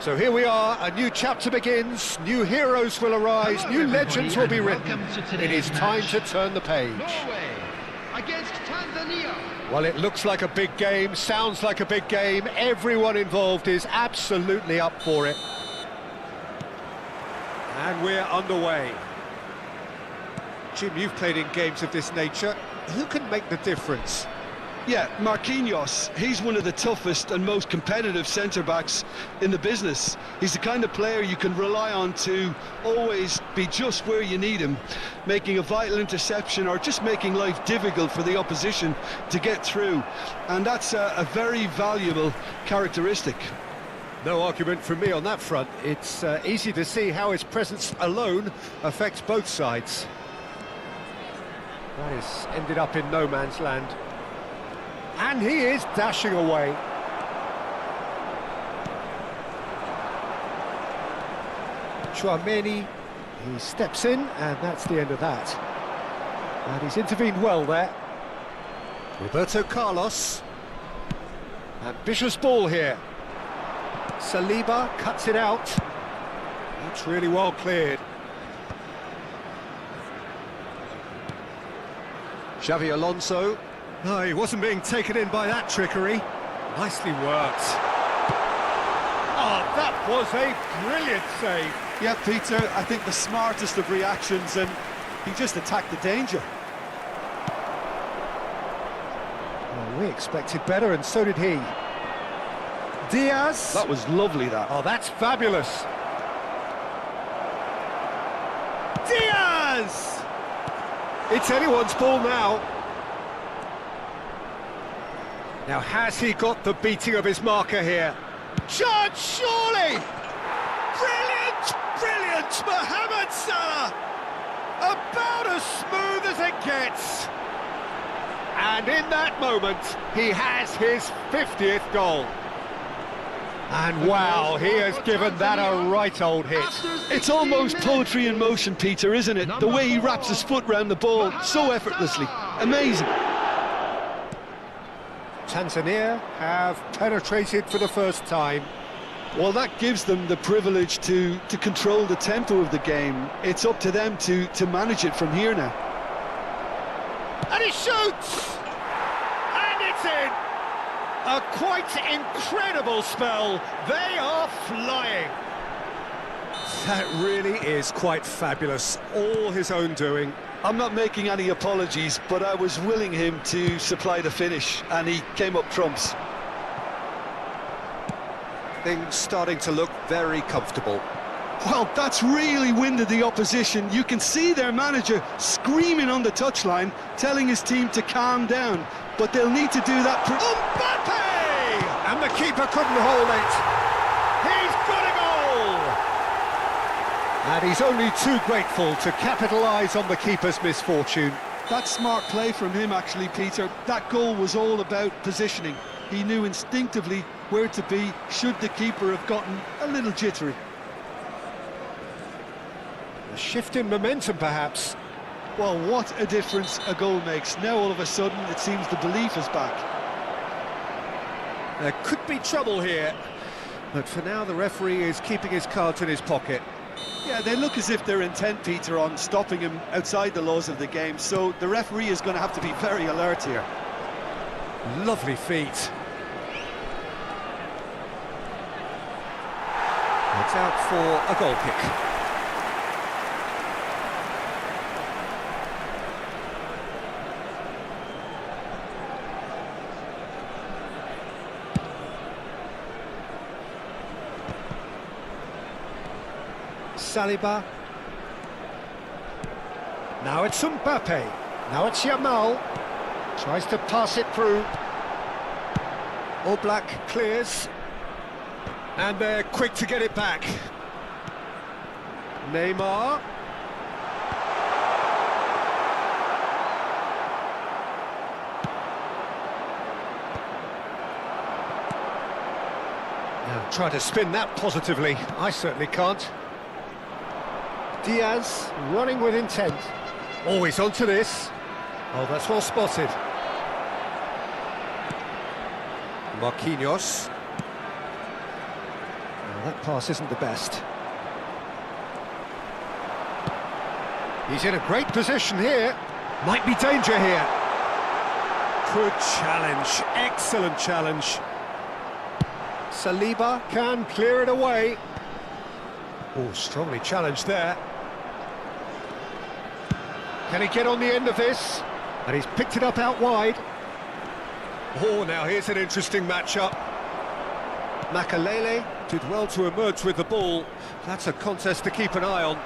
So here we are, a new chapter begins, new heroes will arise, Hello, new everybody, legends will be and written. welcome to It today's is time match. to turn the page. Norway against Tanzania. Well, it looks like a big game, sounds like a big game. Everyone involved is absolutely up for it. And we're underway. Jim, you've played in games of this nature. Who can make the difference? Yeah, Marquinhos, he's one of the toughest and most competitive centre-backs in the business. He's the kind of player you can rely on to always be just where you need him, making a vital interception or just making life difficult for the opposition to get through. And that's a very valuable characteristic. No argument from me on that front. It's easy to see how his presence alone affects both sides. That has ended up in no man's land. And he is dashing away. Chouameni, he steps in, and that's the end of that. And he's intervened well there. Roberto Carlos. Ambitious ball here. Saliba cuts it out. That's really well cleared. Xavi Alonso. No, he wasn't being taken in by that trickery. Nicely worked. Oh, that was a brilliant save. Yeah, Peter, I think the smartest of reactions, and he just attacked the danger. Well, we expected better, and so did he. Diaz. That was lovely, that. Oh, that's fabulous. Diaz! It's anyone's ball now. Now, has he got the beating of his marker here? Judge, surely! Brilliant, brilliant, Mohamed Salah! About as smooth as it gets. And in that moment, he has his 50th goal. And wow, he has given that a right old hit. It's almost poetry in motion, Peter, isn't it? The way he wraps his foot round the ball so effortlessly. Amazing. Tanzania have penetrated for the first time. Well, that gives them the privilege to control the tempo of the game. It's up to them to manage it from here now. And he shoots! And it's in! A quite incredible spell. They are flying. That really is quite fabulous. All his own doing. I'm not making any apologies, but I was willing him to supply the finish, and he came up trumps. Things starting to look very comfortable. Well, that's really winded the opposition. You can see their manager screaming on the touchline, telling his team to calm down, but they'll need to do that. Mbappe! And the keeper couldn't hold it. He's got a goal! And he's only too grateful to capitalise on the keeper's misfortune. That's smart play from him, actually, Peter. That goal was all about positioning. He knew instinctively where to be should the keeper have gotten a little jittery. A shift in momentum, perhaps. Well, what a difference a goal makes. Now, all of a sudden, it seems the belief is back. There could be trouble here, but for now the referee is keeping his cards in his pocket. Yeah, they look as if they're intent, Peter, on stopping him outside the laws of the game, so the referee is going to have to be very alert here. Lovely feet. It's out for a goal kick. Saliba. Now it's Mbappe. Now it's Yamal. Tries to pass it through. Oblak clears. And they're quick to get it back. Neymar. Now try to spin that positively. I certainly can't. Diaz running with intent. Always onto this. Oh, that's well spotted. Marquinhos. Well, that pass isn't the best. He's in a great position here. Might be danger here. Good challenge, excellent challenge. Saliba can clear it away. Oh, strongly challenged there. Can he get on the end of this? And he's picked it up out wide. Oh, now here's an interesting matchup. Makalele did well to emerge with the ball. That's a contest to keep an eye on.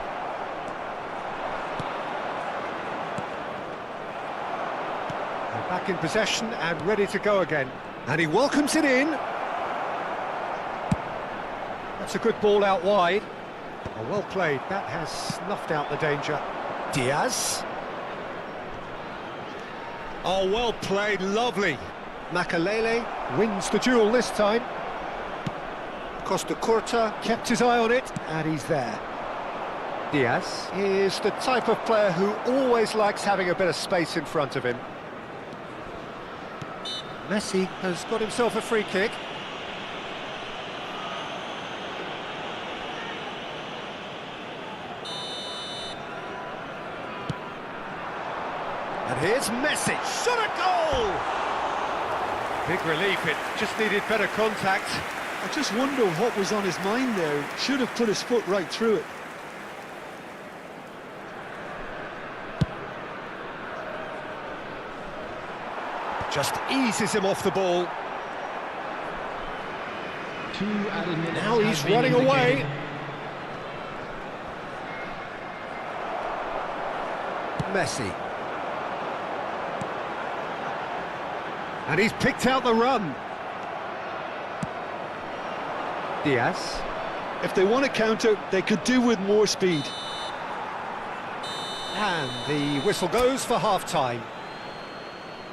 They're back in possession and ready to go again. And he welcomes it in. That's a good ball out wide. Oh, well played. That has snuffed out the danger. Diaz. Oh, well played. Lovely. Makalele wins the duel this time. Costa Curta kept his eye on it, and he's there. Diaz is the type of player who always likes having a bit of space in front of him. Messi has got himself a free kick. And here's Messi, shot a goal! Big relief, it just needed better contact. I just wonder what was on his mind there. Should have put his foot right through it. Just eases him off the ball. 2 added minutes. Now he's running away. Messi. And he's picked out the run. Diaz. If they want to counter, they could do with more speed. And the whistle goes for half-time.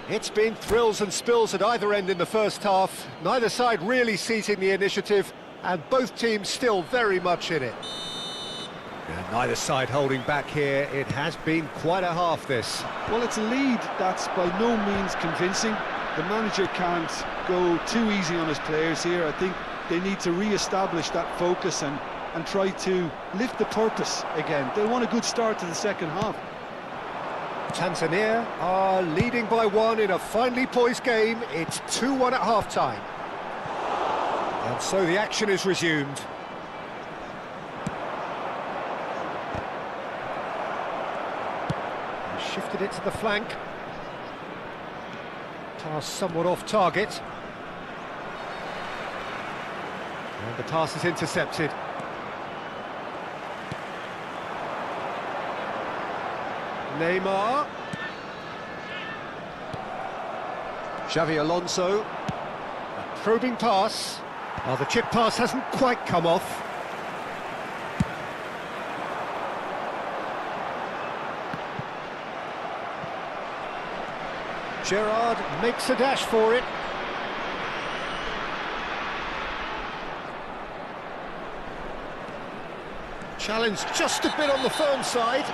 It's been thrills and spills at either end in the first half. Neither side really seizing the initiative, and both teams still very much in it. And neither side holding back here. It has been quite a half, this. Well, it's a lead that's by no means convincing. The manager can't go too easy on his players here. I think they need to re-establish that focus and try to lift the purpose again. They want a good start to the second half. Tanzania are leading by 1 in a finely poised game. It's 2-1 at half-time. And so the action is resumed. He shifted it to the flank. Pass somewhat off target. And the pass is intercepted. Neymar. Xavi Alonso. A probing pass. Oh, the chip pass hasn't quite come off. Gerrard makes a dash for it. Challenge just a bit on the firm side.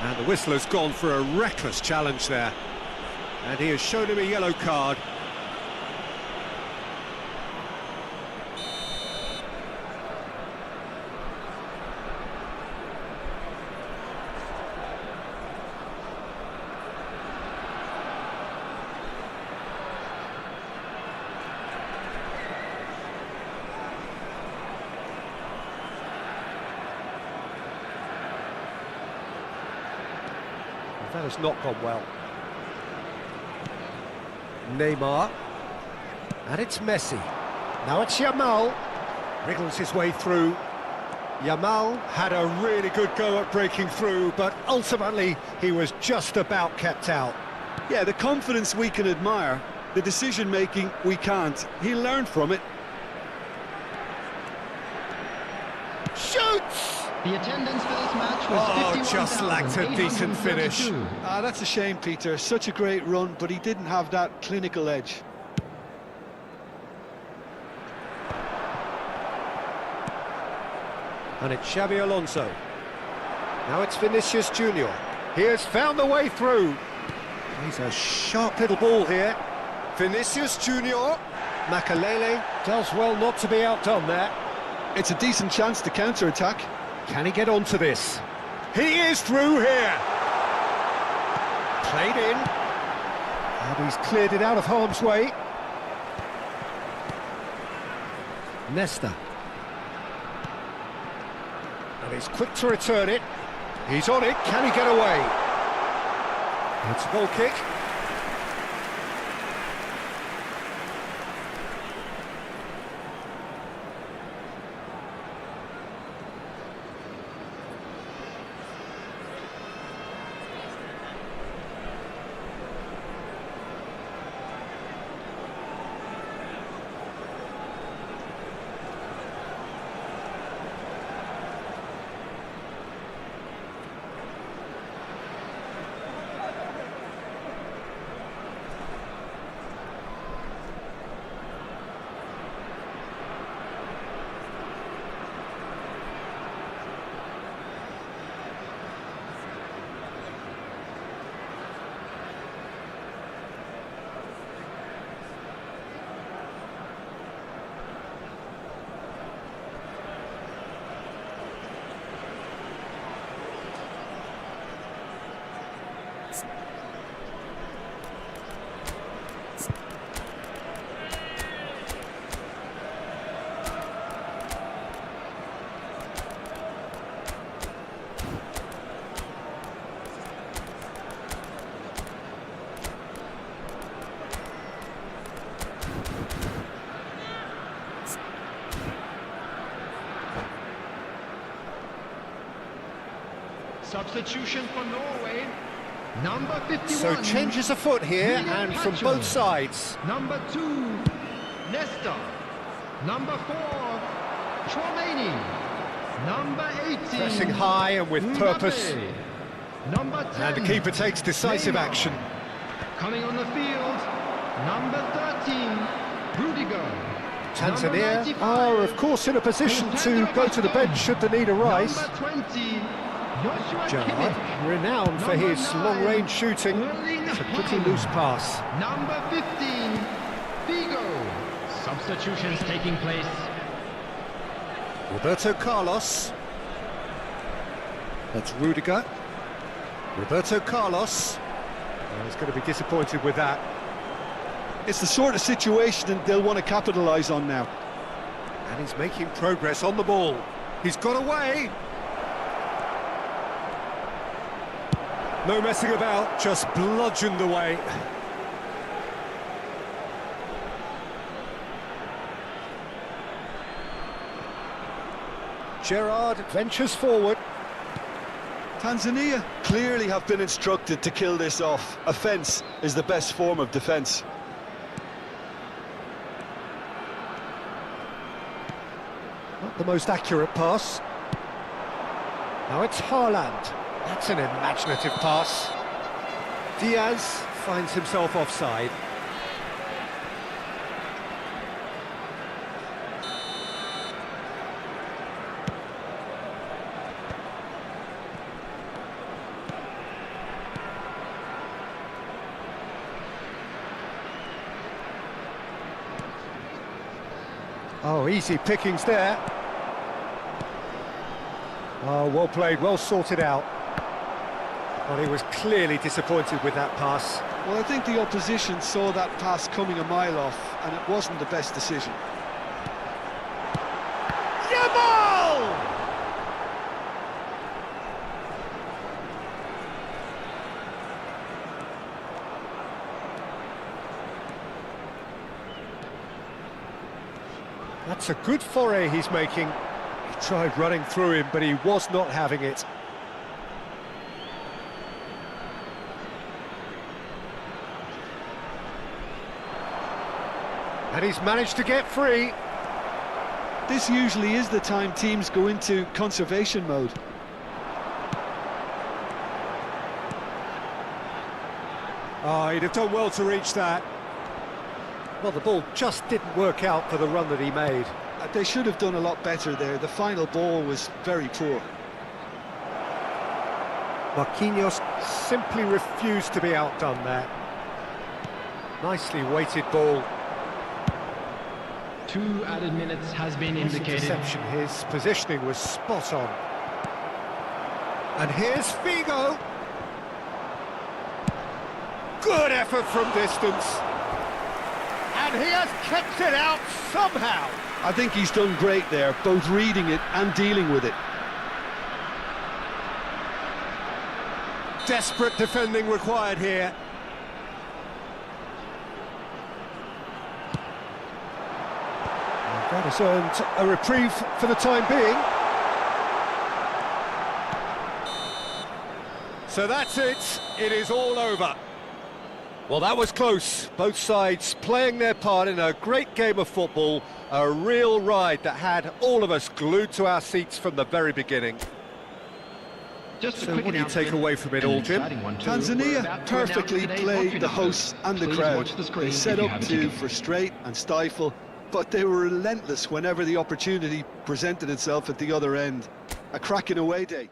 And the whistler's gone for a reckless challenge there. And he has shown him a yellow card. That has not gone well. Neymar. And it's Messi. Now it's Yamal. Wriggles his way through. Yamal had a really good go at breaking through, but ultimately he was just about kept out. Yeah, the confidence we can admire, the decision-making we can't. He'll learn from it. Shoots! The attendance for this match was just lacked a decent finish. That's a shame, Peter. Such a great run, but he didn't have that clinical edge. And it's Xavi Alonso. Now it's Vinicius Junior. He has found the way through. He's a sharp little ball here. Vinicius Junior. Makalele does well not to be outdone there. It's a decent chance to counter-attack. Can he get onto this? He is through here! Played in. And he's cleared it out of harm's way. Nesta. And he's quick to return it. He's on it, can he get away? It's a goal kick. Substitution for Norway. Number 51. So changes afoot here, and from both sides. Number 2, Nesta. Number 4, Chouameni. Number 18. Pressing high and with purpose. Number 10. And the keeper takes decisive Neymar. action. Coming on the field, number 13, Rudiger. Tanzania are, of course, in a position to go to the bench should the need arise. Number 20, Joshua Gerrard, Kimmich. renowned for his Number 9, long-range shooting. It's a pretty loose pass. Number 15, Vigo. Substitutions taking place. Roberto Carlos. That's Rudiger. Roberto Carlos. Well, he's going to be disappointed with that. It's the sort of situation that they'll want to capitalise on now. And he's making progress on the ball. He's got away. No messing about, just bludgeoned away. Gerrard ventures forward. Tanzania clearly have been instructed to kill this off. Offence is the best form of defence. Not the most accurate pass. Now it's Haaland. That's an imaginative pass. Diaz finds himself offside. Oh, easy pickings there. Oh, well played, well sorted out. Well, he was clearly disappointed with that pass. Well, I think the opposition saw that pass coming a mile off, and it wasn't the best decision. Yamal! That's a good foray he's making. He tried running through him, but he was not having it. And he's managed to get free. This usually is the time teams go into conservation mode. Oh, he'd have done well to reach that. Well, the ball just didn't work out for the run that he made. They should have done a lot better there. The final ball was very poor. Marquinhos simply refused to be outdone there. Nicely weighted ball. 2 added minutes has been indicated. Interception, his positioning was spot on. And here's Figo. Good effort from distance. And he has kept it out somehow. I think he's done great there, both reading it and dealing with it. Desperate defending required here. And that has earned a reprieve for the time being. So that's it. It is all over. Well, that was close. Both sides playing their part in a great game of football. A real ride that had all of us glued to our seats from the very beginning. Just a So quick what do you take announcement. away from it all, Jim? Exciting one too. We're Tanzania about to perfectly announce today's played hockey the numbers. hosts and the Please crowd. watch the screen They set if you up have a to ticket. frustrate and stifle, but they were relentless whenever the opportunity presented itself at the other end. A cracking away day.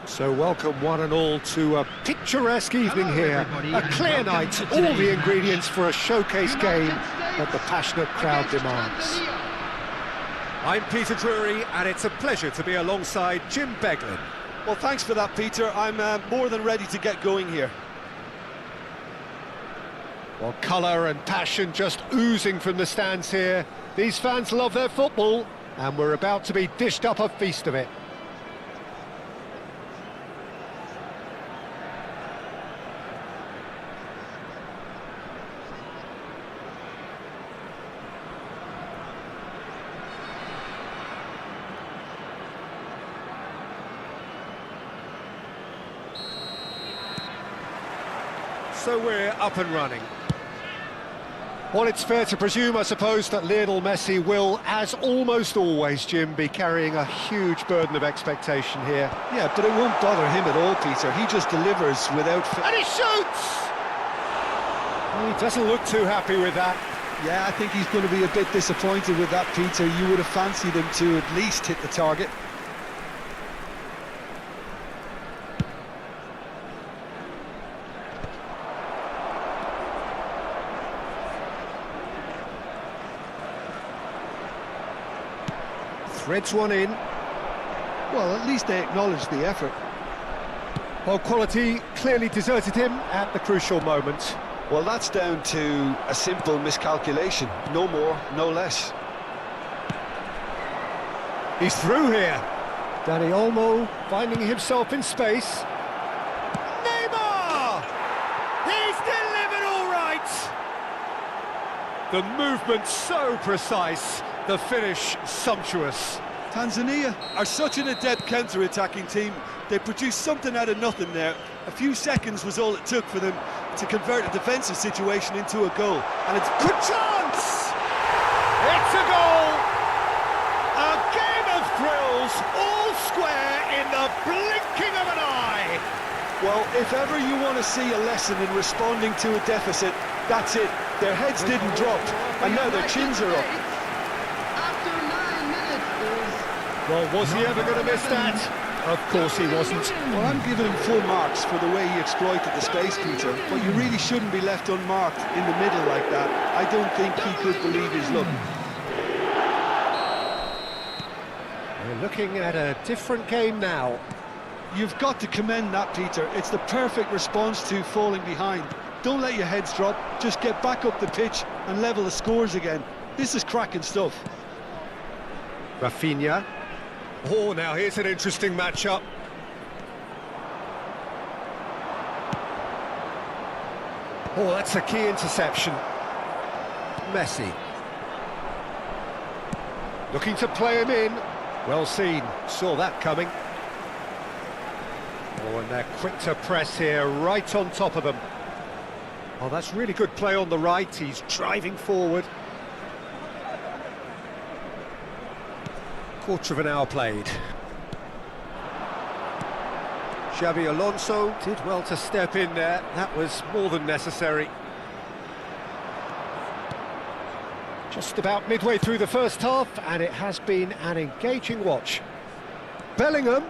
So welcome one and all to a picturesque evening here. A clear night, all the ingredients for a showcase game that the passionate crowd demands. I'm Peter Drury, and it's a pleasure to be alongside Jim Beglin. Well, thanks for that, Peter. I'm more than ready to get going here. Well, colour and passion just oozing from the stands here. These fans love their football, and we're about to be dished up a feast of it. So we're up and running. Well, it's fair to presume, I suppose, that Lionel Messi will, as almost always, Jim, be carrying a huge burden of expectation here. Yeah, but it won't bother him at all, Peter. He just delivers without... And he shoots! He doesn't look too happy with that. Yeah, I think he's going to be a bit disappointed with that, Peter. You would have fancied him to at least hit the target. Threads one in. Well, at least they acknowledge the effort. Well, quality clearly deserted him at the crucial moment. Well, that's down to a simple miscalculation. No more, no less. He's through here. Dani Olmo finding himself in space. Neymar! He's delivered all right! The movement so precise, the finish sumptuous. Tanzania are such an adept counter-attacking team. They produced something out of nothing there. A few seconds was all it took for them to convert a defensive situation into a goal. And it's good chance! It's a goal! A game of thrills, all square in the blinking of an eye! Well, if ever you want to see a lesson in responding to a deficit, that's it. Their heads didn't drop, and now their chins are up. Well, was he ever going to miss that? Of course he wasn't. Well, I'm giving him full marks for the way he exploited the space, Peter, but you really shouldn't be left unmarked in the middle like that. I don't think he could believe his luck. We're looking at a different game now. You've got to commend that, Peter. It's the perfect response to falling behind. Don't let your heads drop, just get back up the pitch and level the scores again. This is cracking stuff. Rafinha. Oh, now here's an interesting matchup. Oh, that's a key interception. Messi. Looking to play him in. Well seen, saw that coming. Oh, and they're quick to press here, right on top of them. Oh, that's really good play on the right, he's driving forward. Quarter of an hour played. Xabi Alonso did well to step in there, that was more than necessary. Just about midway through the first half, and it has been an engaging watch. Bellingham.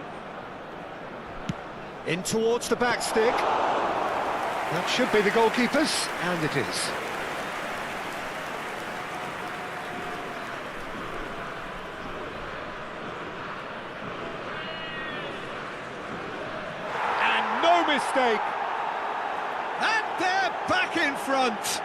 In towards the back stick. That should be the goalkeeper's, and it is. And no mistake. And they're back in front.